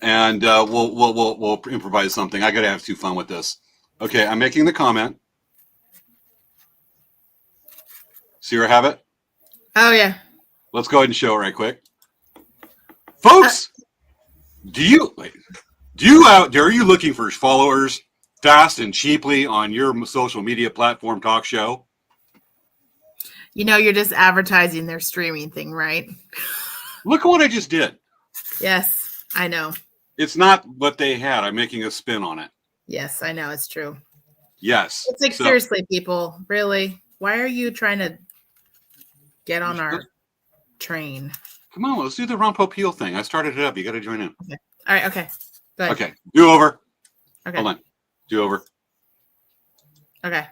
And we'll improvise something. I got to have some fun with this. Okay, I'm making the comment. See where I have it? Oh yeah. Let's go ahead and show it right quick. Folks, do you out there, are you looking for followers fast and cheaply on your social media platform talk show? You're just advertising their streaming thing, right? Look at what I just did. Yes, I know. It's not what they had. I'm making a spin on it. Yes, I know. It's true. Yes. It's like, seriously, people, really? Why are you trying to get on our train? Come on, let's do the Ron Popeil thing. I started it up. You got to join in. Okay. All right. Okay. Go ahead. Okay. Do over. Okay. Hold on. Do over. Okay.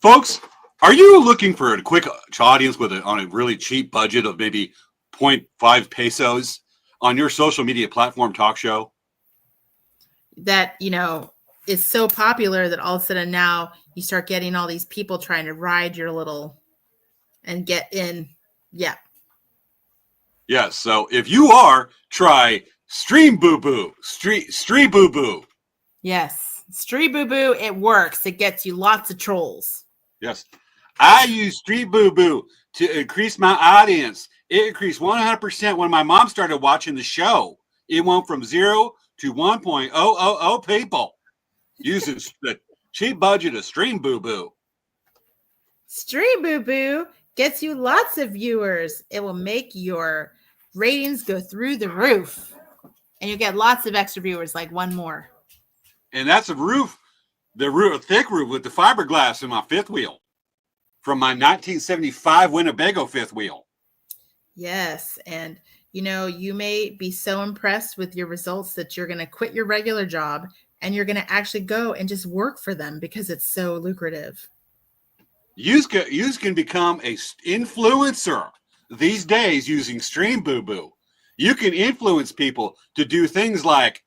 Folks, are you looking for a quick audience on a really cheap budget of maybe 0.5 pesos on your social media platform talk show? That, is so popular that all of a sudden now you start getting all these people trying to ride your little and get in. Yeah. Yes. So if you are, try Stream Boo Boo. Stream Boo Boo. Yes. Stream Boo Boo. It works. It gets you lots of trolls. Yes. I use Street Boo Boo to increase my audience. It increased 100% when my mom started watching the show. It went from 0 to 1.000 people. Use the cheap budget of Stream Boo Boo. Stream Boo Boo gets you lots of viewers. It will make your ratings go through the roof. And you get lots of extra viewers, like one more. And that's a roof, a thick roof with the fiberglass in my fifth wheel from my 1975 Winnebago fifth wheel. Yes. And, you may be so impressed with your results that you're going to quit your regular job and you're going to actually go and just work for them because it's so lucrative. You can become an influencer these days using Stream Boo Boo. You can influence people to do things like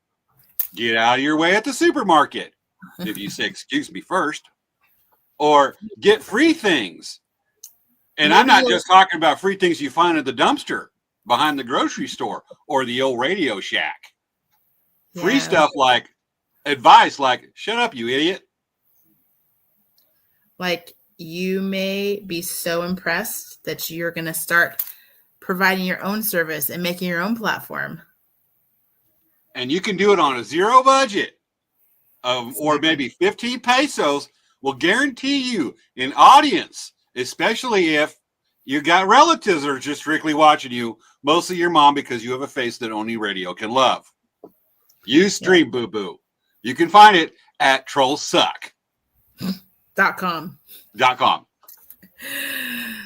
get out of your way at the supermarket, if you say excuse me first, or get free things. And I'm not just talking about free things you find at the dumpster behind the grocery store or the old Radio Shack. Free stuff like advice like, shut up, you idiot. Like, you may be so impressed that you're going to start providing your own service and making your own platform. And you can do it on a zero budget or maybe 15 pesos will guarantee you an audience, especially if you got relatives that are just strictly watching you, mostly your mom, because you have a face that only radio can love. Use Stream Boo Boo. You can find it at trollsuck.com.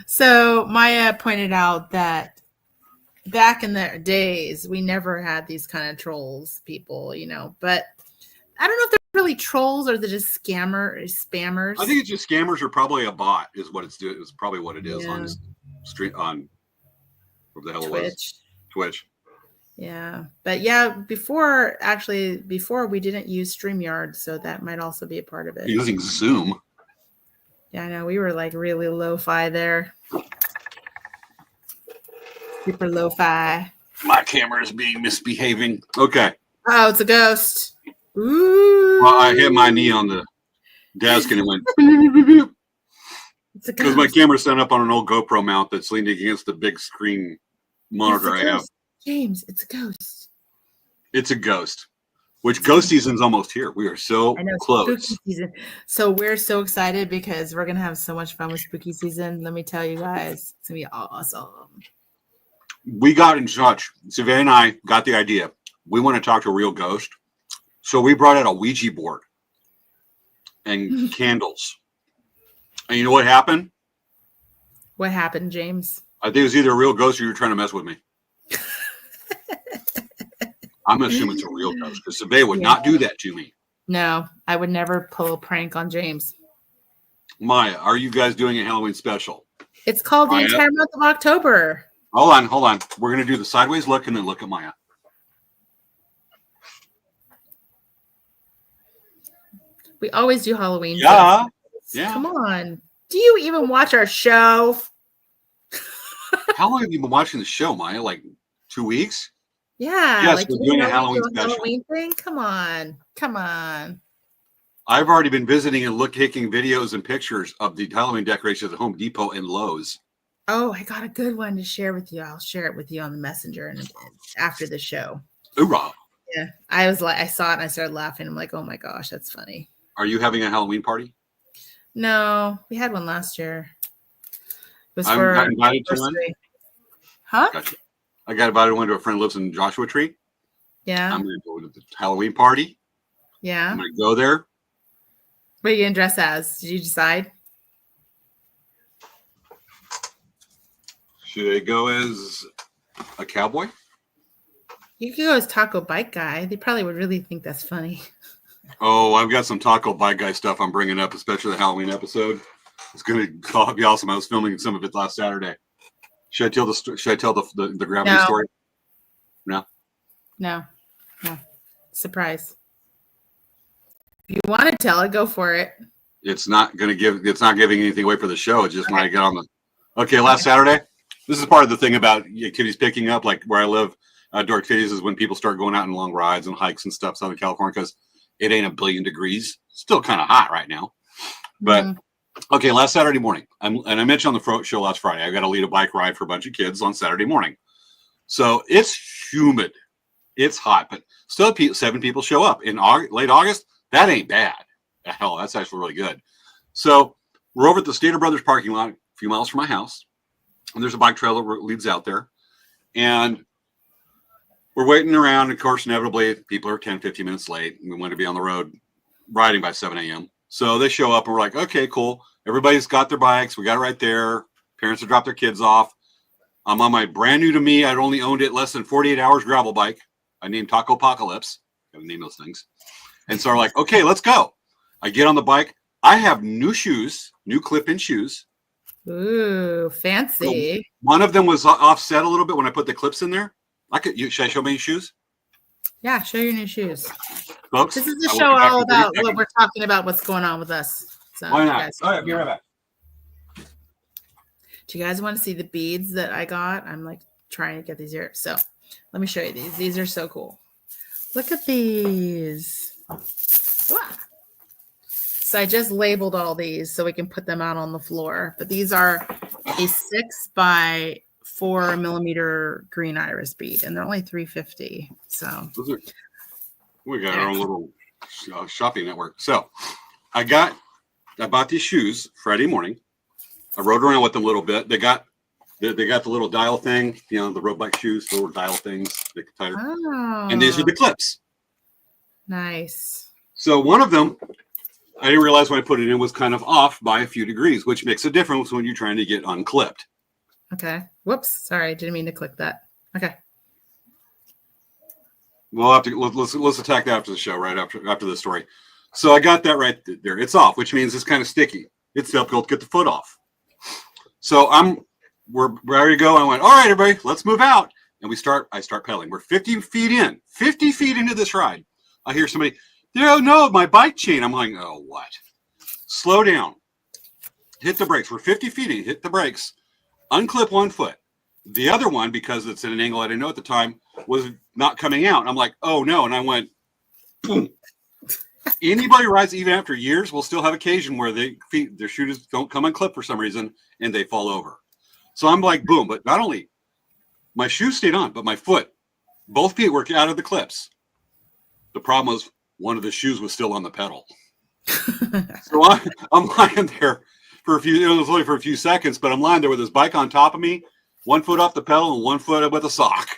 So Maya pointed out that back in the days, we never had these kind of trolls people, but I don't know if they're really trolls or they're just spammers. I think it's just scammers or probably a bot is what it's doing. It's probably what it is on street on what the hell Twitch. It was. Twitch. Yeah. But before we didn't use StreamYard, so that might also be a part of it. Using Zoom. Yeah, I know. We were like really lo-fi there. Super lo-fi. My camera is being misbehaving. Okay. Oh, it's a ghost. Ooh. Well, I hit my knee on the desk and it went. Because my camera's set up on an old GoPro mount that's leaning against the big screen monitor I have. James, it's a ghost. It's a ghost. Which ghost season's almost here. We are so close. Spooky season. So we're so excited because we're gonna have so much fun with spooky season. Let me tell you guys, it's gonna be awesome. We got in touch. Svea and I got the idea. We want to talk to a real ghost. So we brought out a Ouija board and candles. And you know what happened? What happened, James? I think it was either a real ghost or you were trying to mess with me. I'm assuming it's a real ghost because Svea would not do that to me. No, I would never pull a prank on James. Maya, are you guys doing a Halloween special? It's called the entire month of October. Hold on. We're going to do the sideways look and then look at Maya. We always do Halloween. Yeah. Come on. Do you even watch our show? How long have you been watching the show, Maya? Like 2 weeks? Yeah. Yes, we're doing a Halloween special. Halloween thing? Come on. I've already been visiting and taking videos and pictures of the Halloween decorations at Home Depot and Lowe's. Oh, I got a good one to share with you. I'll share it with you on the messenger and after the show. Hoorah. Yeah. I saw it and I started laughing. I'm like, oh my gosh, that's funny. Are you having a Halloween party? No, we had one last year. It was I'm for got invited to one. Huh? Gotcha. I got invited to a friend who lives in Joshua Tree. Yeah. I'm going to go to the Halloween party. Yeah. I'm going to go there. What are you going to dress as? Did you decide? Should I go as a cowboy? You could go as Taco Bite Guy. They probably would really think that's funny. Oh, I've got some Taco Bite Guy stuff I'm bringing up, especially the Halloween episode. It's going to be awesome. I was filming some of it last Saturday. Should I tell the gravity story? No. Surprise. If you want to tell it, go for it. It's not giving anything away for the show. It's just when I get on the. Okay, last Saturday. This is part of the thing about activities picking up, like where I live. Outdoor activities is when people start going out on long rides and hikes and stuff Southern California because it ain't 1 billion degrees. Still kind of hot right now. But okay, last Saturday morning, I mentioned on the show last Friday, I got to lead a bike ride for a bunch of kids on Saturday morning. So it's humid. It's hot, but still 7 people show up. In late August, That ain't bad. Hell, that's actually really good. So we're over at the Stater Brothers parking lot, a few miles from my house, and there's a bike trail that leads out there. And we're waiting around. Of course, inevitably, people are 10, 15 minutes late. We want to be on the road riding by 7 a.m. So they show up and we're like, okay, cool. Everybody's got their bikes. We got it right there. Parents have dropped their kids off. I'm on my brand new to me. I'd only owned it less than 48 hours gravel bike. I named Taco Apocalypse. Gotta name those things. And so we're like, okay, let's go. I get on the bike. I have new shoes, new clip-in shoes. Ooh, fancy. So one of them was offset a little bit when I put the clips in there. Should I show my shoes? Yeah, show your new shoes. Folks, This is a show all about what we're talking about, what's going on with us. So why not? All right, be right back. Do you guys want to see the beads that I got? I'm like trying to get these here. So let me show you these. These are so cool. Look at these. Wow. So I just labeled all these so we can put them out on the floor. But these are a 6 by 4 millimeter green iris bead, and they're only $3.50. So we got our own little shopping network. So I bought these shoes Friday morning. I rode around with them a little bit. They got the little dial thing, the road bike shoes, the little dial things, they can tighter. Oh, And these are the clips. Nice. So one of them, I didn't realize when I put it in was kind of off by a few degrees, which makes a difference when you're trying to get unclipped. Okay. Whoops. Sorry, didn't mean to click that. Okay. We'll have to let's attack that after the show, right after the story. So I got that right there. It's off, which means it's kind of sticky. It's difficult to get the foot off. So we're ready to go. I went, all right, everybody, let's move out. And I start pedaling. We're 50 feet into this ride. I hear somebody, no, my bike chain. I'm like, oh, what? Slow down. Hit the brakes. We're 50 feet in. Hit the brakes. Unclip one foot. The other one, because it's at an angle I didn't know at the time, was not coming out. And I'm like, oh, no. And I went, boom. Anybody rides, even after years, will still have occasion where their shoes don't come unclipped for some reason, and they fall over. So I'm like, boom. But not only my shoes stayed on, but my foot, both feet were out of the clips. The problem was one of the shoes was still on the pedal. So I'm lying there for it was only for a few seconds, but I'm lying there with this bike on top of me, one foot off the pedal and one foot with a sock.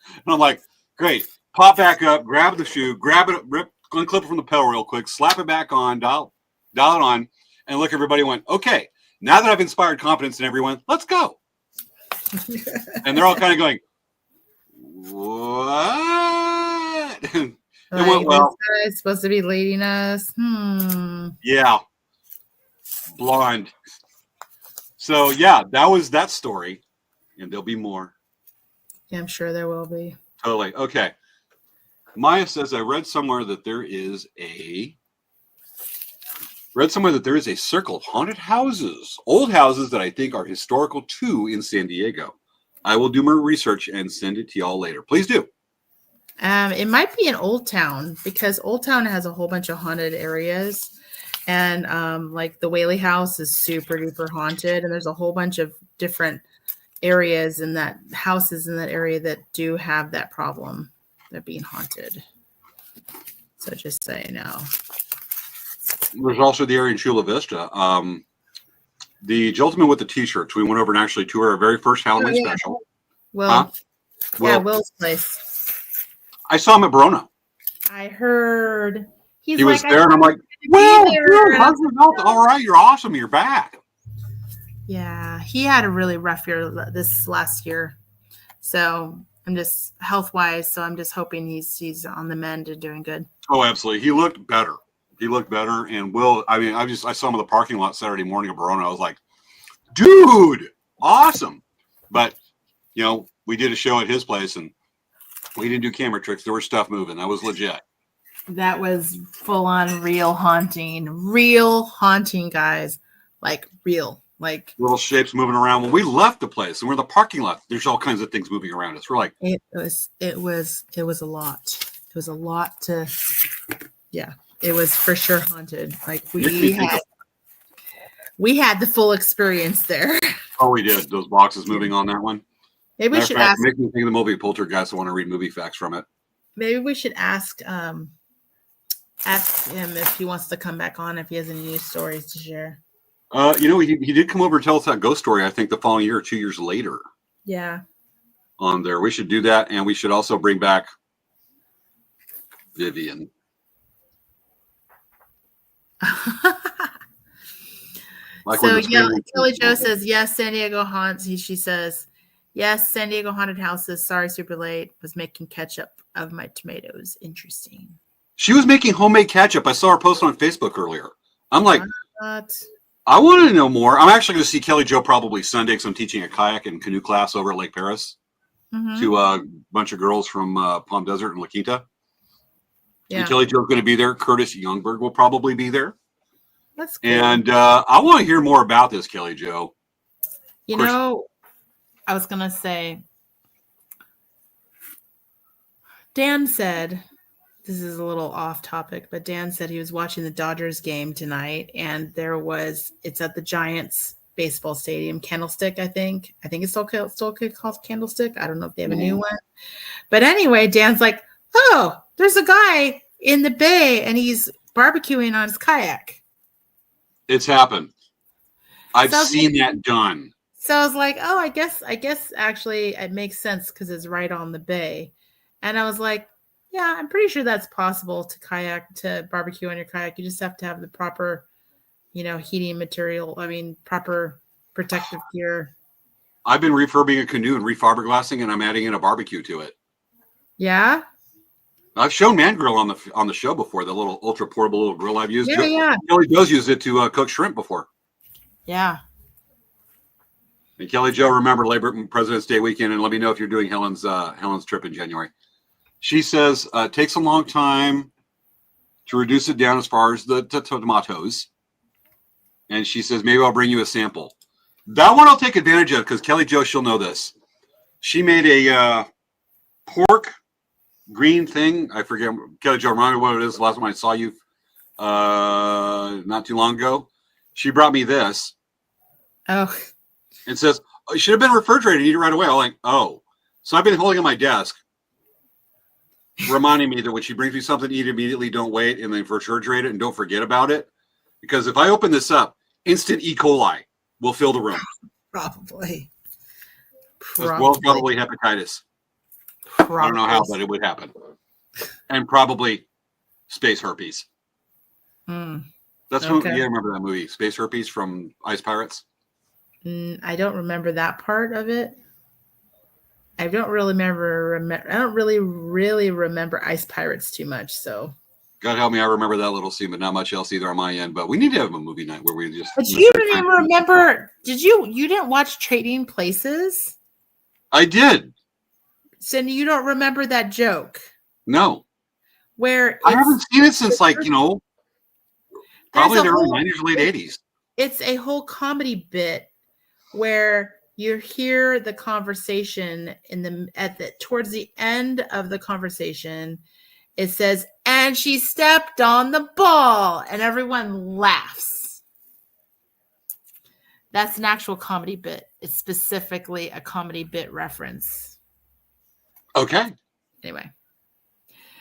And I'm like, great. Pop back up, grab the shoe, grab it, unclip it from the pedal real quick, slap it back on, dial it on, and look, everybody went, okay, now that I've inspired confidence in everyone, let's go. And they're all kind of going, what? It went well. This guy's supposed to be leading us. Yeah. Blonde. So yeah, that was that story. And there'll be more. Yeah, I'm sure there will be. Totally. Okay. Maya says, I read somewhere that there is a circle of haunted houses, old houses that I think are historical too in San Diego. I will do more research and send it to y'all later. Please do. It might be in Old Town because Old Town has a whole bunch of haunted areas. And like the Whaley House is super duper haunted. And there's a whole bunch of different areas in that houses in that area that do have that problem. They're being haunted. So just so you know. There's also the area in Chula Vista. The gentleman with the t-shirts, we went over and actually to our very first Halloween special. Well, yeah, Will's place. I saw him at Verona. I heard he was there, and I'm like, well, how's your health? All right, you're awesome. You're back. Yeah, he had a really rough year this last year. So I'm just health-wise. So I'm just hoping he's on the mend and doing good. Oh, absolutely. He looked better. And Will, I saw him in the parking lot Saturday morning at Verona. I was like, dude, awesome. But, we did a show at his place and we didn't do camera tricks. There was stuff moving. That was legit. That was full on real haunting, guys. Like real, like little shapes moving around. When we left the place and we're in the parking lot, there's all kinds of things moving around us. We're like, it was a lot. It was a lot to, yeah. It was for sure haunted. Like we had the full experience there. Oh, we did. Those boxes moving on that one. Maybe we should ask. Make me think of the movie Poltergeist. I want to read movie facts from it. Maybe we should ask Ask him if he wants to come back on, if he has any news stories to share. He did come over and tell us that ghost story, I think, the following year or 2 years later Yeah. on there. We should do that. And we should also bring back Vivian. So yeah, Kelly Jo says yes. San Diego haunts. She says yes. San Diego haunted houses. Sorry, super late. Was making ketchup of my tomatoes. Interesting. She was making homemade ketchup. I saw her post on Facebook earlier. I'm like, what? I want to know more. I'm actually going to see Kelly Jo probably Sunday because I'm teaching a kayak and canoe class over at Lake Paris to a bunch of girls from Palm Desert and La Quinta. Yeah. And Kelly Jo's going to be there. Curtis Youngberg will probably be there. That's cool. And I want to hear more about this, Kelly Jo. You know, I was going to say, Dan said, this is a little off topic, but Dan said he was watching the Dodgers game tonight, and it's at the Giants baseball stadium, Candlestick, I think. I think it's still called Candlestick. I don't know if they have a new one. But anyway, Dan's like, oh, there's a guy in the bay, and he's barbecuing on his kayak. It's happened. I've seen that done. So I was like, oh, I guess actually it makes sense because it's right on the bay. And I was like, yeah, I'm pretty sure that's possible to barbecue on your kayak. You just have to have the proper, heating material. I mean, proper protective gear. I've been refurbing a canoe and refiberglassing, and I'm adding in a barbecue to it. Yeah. I've shown Man Grill on the show before, the little ultra portable little grill I've used. Yeah. Kelly does use it to cook shrimp before. Yeah. And Kelly Jo, remember President's Day weekend, and let me know if you're doing Helen's trip in January. She says it takes a long time to reduce it down as far as the tomatoes. And she says, maybe I'll bring you a sample. That one I'll take advantage of because Kelly Jo, she'll know this. She made a pork green thing. I forget. Kelly Jo, remind me what it is. The last time I saw you not too long ago. She brought me this. Oh. And says, it should have been refrigerated. Eat it right away. I'm like, oh. So I've been holding it on my desk, reminding me that when she brings me something, eat it immediately, don't wait, and then refrigerate it and don't forget about it. Because if I open this up, instant E. coli will fill the room. Probably. Well, probably hepatitis. I don't know how, but it would happen. And probably space herpes. That's what you remember that movie, Space Herpes from Ice Pirates? I don't remember that part of it. I don't really really remember Ice Pirates too much. So God help me, I remember that little scene, but not much else either on my end. But we need to have a movie night where we just. But you didn't even remember? You didn't watch Trading Places? I did. So you don't remember that joke? No. Where I haven't seen it since probably the early 90s or late 80s. It's a whole comedy bit where you hear the conversation towards the end of the conversation. It says, and she stepped on the ball, and everyone laughs. That's an actual comedy bit. It's specifically a comedy bit reference. Okay. Anyway.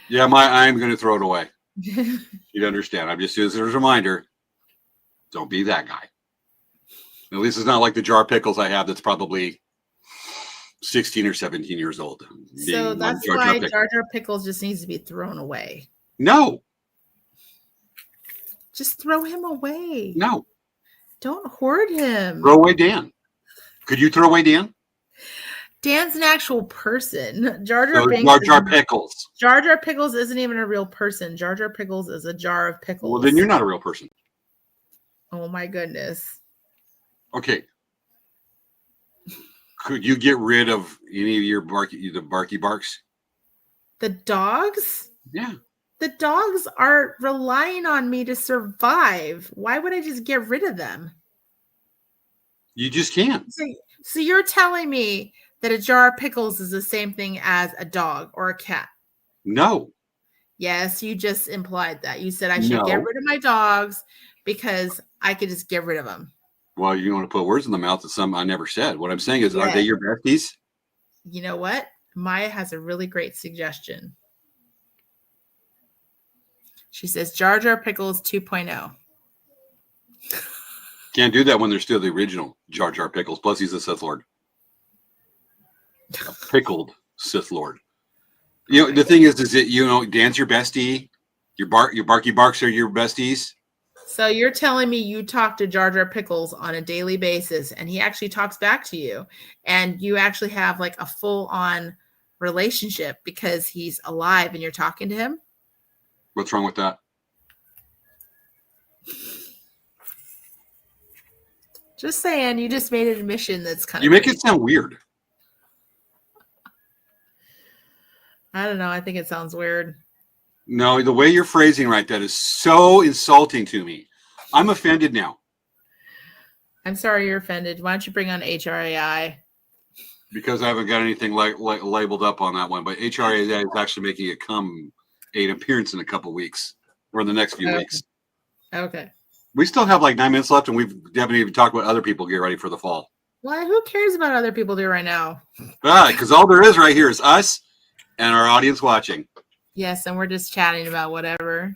Yeah, I'm going to throw it away. You'd understand. I'm just using it as a reminder. Don't be that guy. At least it's not like the jar of pickles I have that's probably 16 or 17 years old. So that's why Jar Jar Pickles just needs to be thrown away. No. Just throw him away. No. Don't hoard him. Throw away Dan. Could you throw away Dan? Dan's an actual person. Jar Jar Pickles. Jar Jar Pickles isn't even a real person. Jar Jar Pickles is a jar of pickles. Well, then you're not a real person. Oh my goodness. Okay. Could you get rid of any of your barky barks? The dogs? Yeah. The dogs are relying on me to survive. Why would I just get rid of them? You just can't. So you're telling me that a jar of pickles is the same thing as a dog or a cat? No. Yes, you just implied that. You said I should get rid of my dogs because I could just get rid of them. Well, you want to put words in the mouth of something I never said. What I'm saying is, are they your besties? You know what? Maya has a really great suggestion. She says Jar Jar Pickles 2.0. Can't do that when they're still the original Jar Jar Pickles. Plus, he's a Sith Lord. A pickled Sith Lord. You know, the thing is that, you know, Dan's your bestie. Your Barky Barks are your besties. So you're telling me you talk to Jar Jar Pickles on a daily basis, and he actually talks back to you, and you actually have like a full-on relationship because he's alive and you're talking to him? What's wrong with that? Just saying, you just made an admission that's kind of. You make it sound weird. I don't know. I think it sounds weird. No, the way you're phrasing right, that is so insulting to me. I'm offended now. I'm sorry you're offended. Why don't you bring on HRAI? Because I haven't got anything like labeled up on that one. But HRAI is actually making an appearance in a couple weeks or in the next few weeks. Okay. We still have like 9 minutes left, and we haven't even talked about other people get ready for the fall. Well, who cares about other people do right now? Because all there is right here is us and our audience watching. Yes, and we're just chatting about whatever.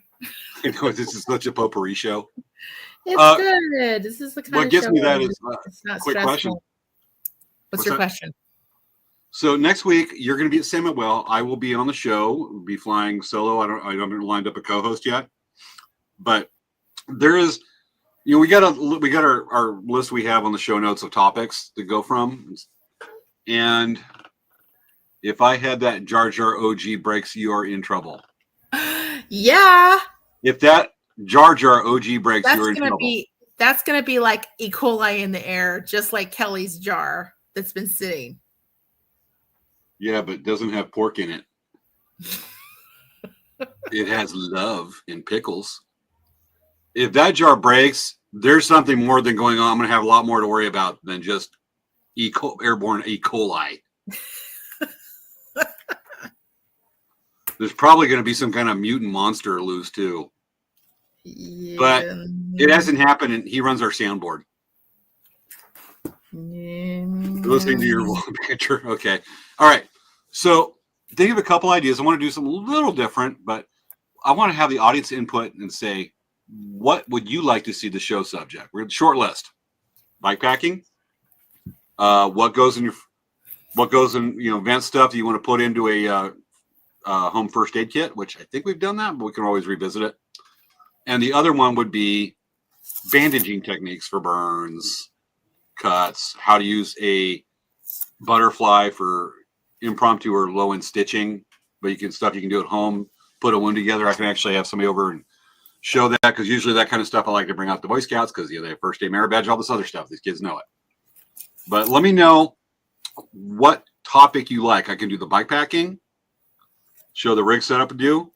You know, this is such a potpourri show. It's good. This is the kind what of gets show me that where is it's not quick stressful. question. What's your question? So next week you're going to be at Samuel. I will be on the show. We'll be flying solo. I haven't lined up a co-host yet, but there is, you know, we got our list we have on the show notes of topics to go from, and if I had that Jar Jar OG breaks, you are in trouble. Yeah. If that Jar Jar OG breaks, you're in trouble. That's gonna be like E. coli in the air, just like Kelly's jar that's been sitting. Yeah, but it doesn't have pork in it. It has love and pickles. If that jar breaks, there's something more than going on. I'm going to have a lot more to worry about than just airborne E. coli. There's probably going to be some kind of mutant monster loose too. Yeah. But it hasn't happened, and he runs our soundboard. Listening to your picture. Okay. All right. So think of a couple ideas. I want to do something a little different, but I want to have the audience input and say, what would you like to see the show subject? We're at the short list. Bikepacking. What goes in event stuff that you want to put into a home first aid kit, which I think we've done that, but we can always revisit it. And the other one would be bandaging techniques for burns, cuts, how to use a butterfly for impromptu or low-end stitching, but you can do at home, put a wound together. I can actually have somebody over and show that, because usually that kind of stuff I like to bring out the Boy Scouts, because they have first aid merit badge, all this other stuff. These kids know it. But let me know what topic you like. I can do the bike packing, show the rig setup to do,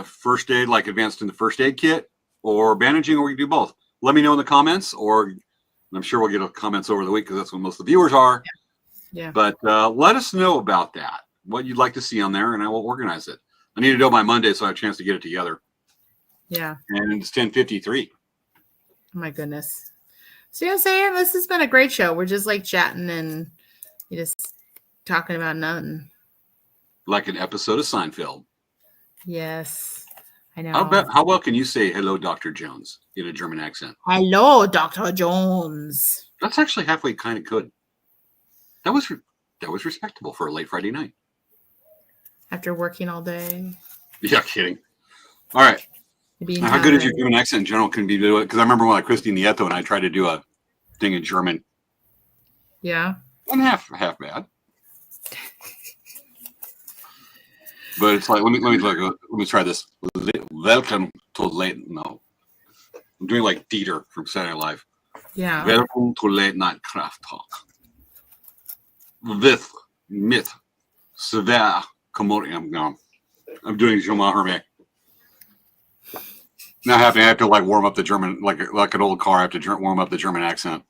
first aid, like advanced in the first aid kit, or bandaging, or we can do both. Let me know in the comments, or I'm sure we'll get comments over the week because that's when most of the viewers are. Yeah. But let us know about that, what you'd like to see on there, and I will organize it. I need to do it by Monday so I have a chance to get it together. Yeah. And it's 10:53. Oh my goodness. So you know what I'm saying? This has been a great show. We're just like chatting and you just talking about nothing. Like an episode of Seinfeld. Yes. I know. How well can you say hello, Dr. Jones, in a German accent? Hello, Dr. Jones. That's actually halfway kind of good. That was respectable for a late Friday night. After working all day. Yeah, kidding. All right. How good is your German accent in general can be do it? Because I remember when Christy Nieto and I tried to do a thing in German. Yeah. Wasn't half bad. But it's like, let me try this. Welcome to late. No, I'm doing like Dieter from Saturday Night Live. Yeah. Welcome to late night craft talk with Svea and James. I'm doing Jean Hermé. Not happening. I have to like warm up the German, like an old car. I have to warm up the German accent.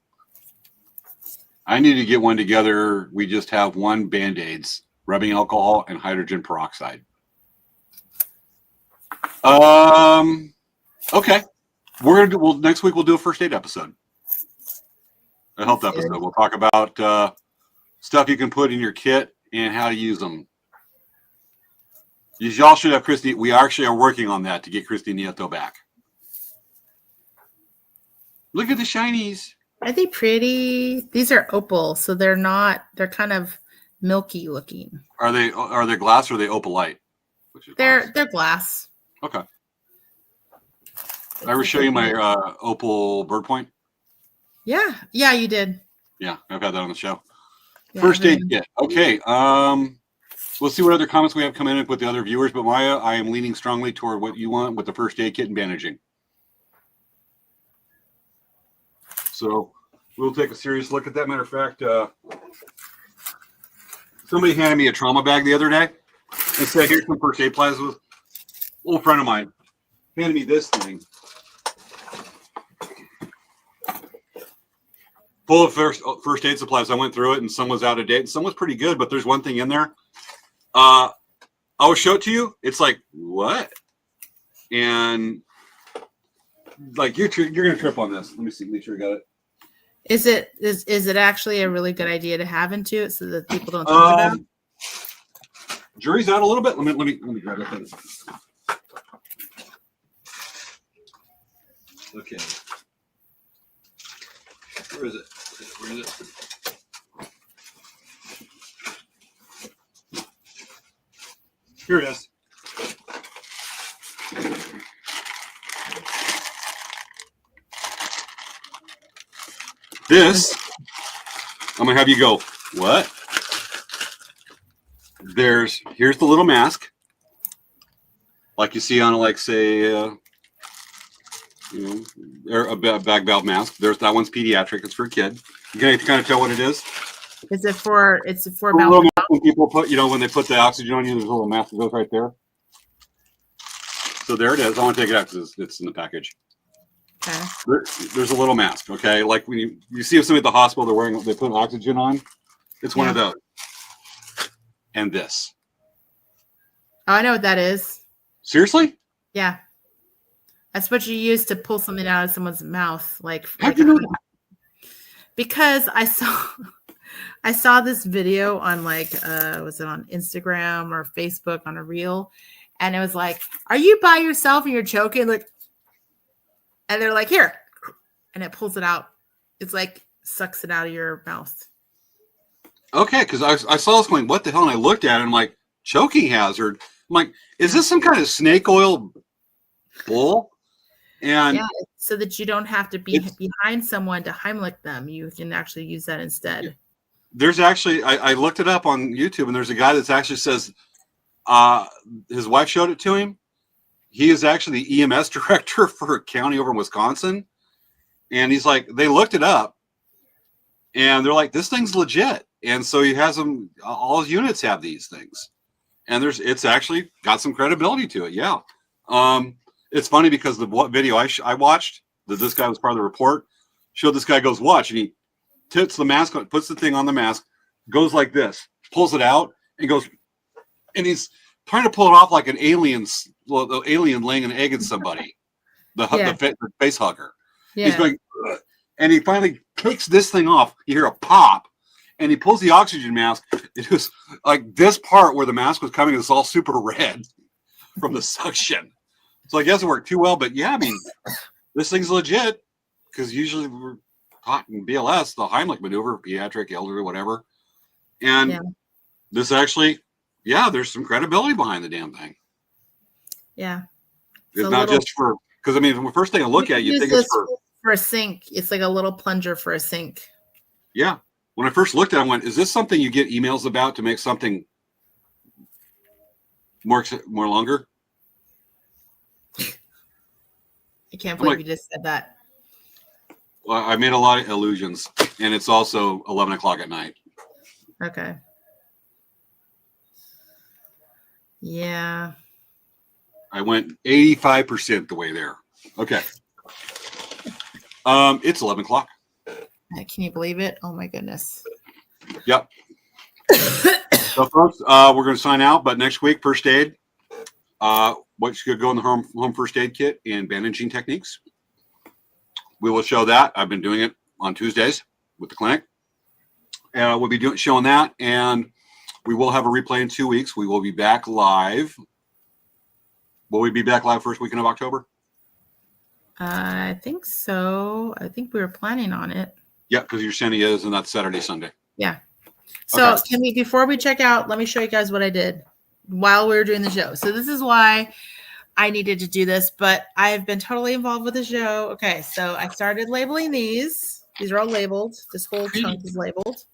I need to get one together. We just have one Band-Aids, rubbing alcohol, and hydrogen peroxide. Okay. Next week we'll do a first aid episode. A health episode. We'll talk about stuff you can put in your kit and how to use them. Y'all should have Christy. We actually are working on that to get Christy Nieto back. Look at the shinies. Are they pretty? These are opal, so they're not. They're kind of milky looking. Are they glass or are they opalite? They're glass. Okay. Did I ever show you my opal bird point? Yeah, you did. Yeah, I've had that on the show. Yeah, First aid kit. Okay. We'll see what other comments we have come in with the other viewers. But Maya, I am leaning strongly toward what you want with the first aid kit and bandaging. So we'll take a serious look at that. Matter of fact, somebody handed me a trauma bag the other day and said, "Here's some first aid supplies." An old friend of mine handed me this thing full of first aid supplies. I went through it, and some was out of date, and some was pretty good. But there's one thing in there. I will show it to you. It's like, what? And like you're gonna trip on this. Let me see. Make sure I got it. Is it actually a really good idea to have into it so that people don't talk about it? Jury's out a little bit. Let me grab it. Okay. Where is it? Where is it? Here it is. This, I'm gonna have you go, what? Here's the little mask, like you see on like say, a bag valve mask. There's that one's pediatric. It's for a kid. You can kind of tell what it is. Is it for? It's for a little mask when people put, when they put the oxygen on you. There's a little mask that goes right there. So there it is. I want to take it out because it's in the package. Okay. There's a little mask, okay? Like when you see somebody at the hospital, they put oxygen on. It's one of those. And this. Oh, I know what that is. Seriously? Yeah. That's what you use to pull something out of someone's mouth. How'd you know that? Because I saw this video on was it on Instagram or Facebook on a reel? And it was like, are you by yourself and you're choking? And they're like, here. And it pulls it out. It's like sucks it out of your mouth. Okay, because I saw this going, what the hell? And I looked at it and I'm like, choking hazard. I'm like, is this some kind of snake oil bull? And so that you don't have to be behind someone to Heimlich them. You can actually use that instead. There's actually, I looked it up on YouTube, and there's a guy that actually says his wife showed it to him. He is actually the EMS director for a county over in Wisconsin. And he's like, they looked it up and they're like, this thing's legit. And so he has them, all his units have these things. And it's actually got some credibility to it. Yeah. It's funny because the video I watched, that this guy was part of the report, showed this guy goes, watch, and he tips the mask on, puts the thing on the mask, goes like this, pulls it out, and goes, and he's trying to pull it off like an alien laying an egg at somebody, the face hugger. Yeah. He's going, ugh. And he finally takes this thing off. You hear a pop, and he pulls the oxygen mask. It was like this part where the mask was coming is all super red from the suction. So I guess it worked too well, but yeah, I mean, this thing's legit because usually we're taught in BLS, the Heimlich maneuver, pediatric, elderly, whatever. And this actually, there's some credibility behind the damn thing. Yeah. It's not just for, because I mean, the first thing I look at, you think it's for a sink. It's like a little plunger for a sink. Yeah. When I first looked at it, I went, is this something you get emails about to make something more longer? I can't believe you just said that. Well, I made a lot of illusions, and it's also 11 o'clock at night. Okay. Yeah. I went 85% the way there. Okay. It's 11 o'clock. Can you believe it? Oh my goodness. Yep. So folks, we're going to sign out, but next week, first aid. What should go in the home first aid kit and bandaging techniques. We will show that. I've been doing it on Tuesdays with the clinic. We'll be showing that, and we will have a replay in 2 weeks. We will be back live Will we be back live first weekend of October? I think so. I think we were planning on it. Yeah, because your Sunday is, and that's Saturday, Sunday. Yeah. So Okay. can we, before we check out, let me show you guys what I did while we were doing the show. So this is why I needed to do this, but I've been totally involved with the show. Okay, so I started labeling these. These are all labeled. This whole chunk is labeled.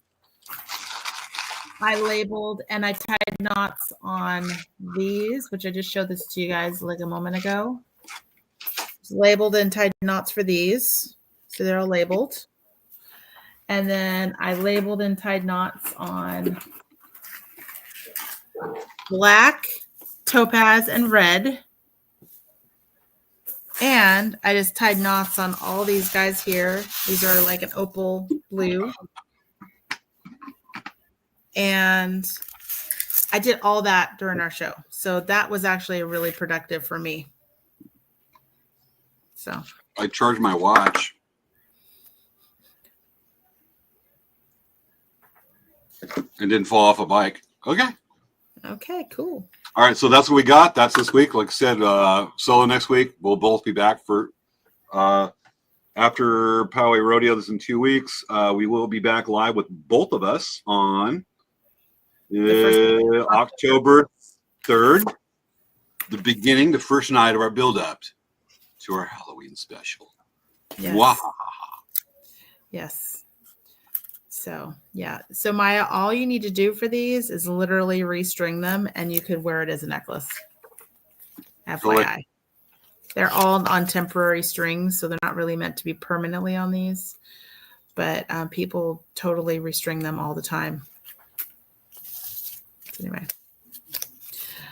I labeled and I tied knots on these, which I just showed this to you guys like a moment ago. It's labeled and tied knots for these. So they're all labeled. And then I labeled and tied knots on black, topaz, and red. And I just tied knots on all these guys here. These are like an opal blue. And I did all that during our show. So that was actually really productive for me. So I charged my watch. And didn't fall off a bike. Okay. Okay, cool. All right, so that's what we got. That's this week. Like I said, solo next week. We'll both be back for after Poway Rodeo. This in 2 weeks. We will be back live with both of us on October 3rd, the first night of our build-up to our Halloween special. Yes. Wow. Yes. So yeah. So Maya, all you need to do for these is literally restring them and you could wear it as a necklace. FYI. They're all on temporary strings, so they're not really meant to be permanently on these. But people totally restring them all the time. Anyway.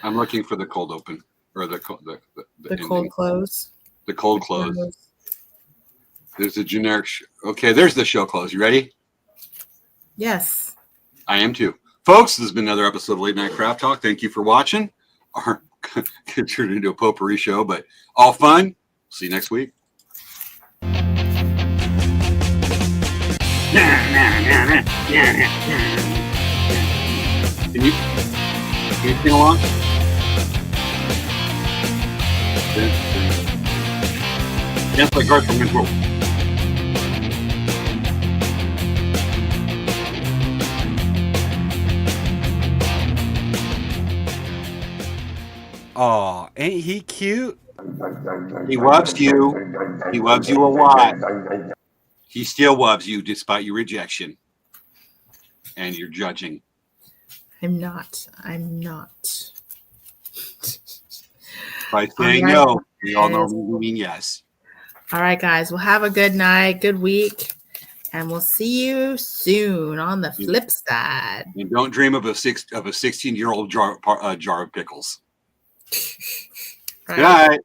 I'm looking for the cold open or the cold close. The cold close. There's a generic. Okay, there's the show close. You ready? Yes. I am too. Folks, this has been another episode of Late Night Craft Talk. Thank you for watching. Our it turned into a potpourri show, but all fun. See you next week. Can you sing along? Dance like Garth from Control. Oh, ain't he cute? He loves you. He loves you a lot. He still loves you despite your rejection and your judging. I'm not. By saying no, we all know we mean yes. All right, guys. Well, have a good night, good week, and we'll see you soon on the flip side. And don't dream of a 16-year-old jar of pickles. Right. Good night.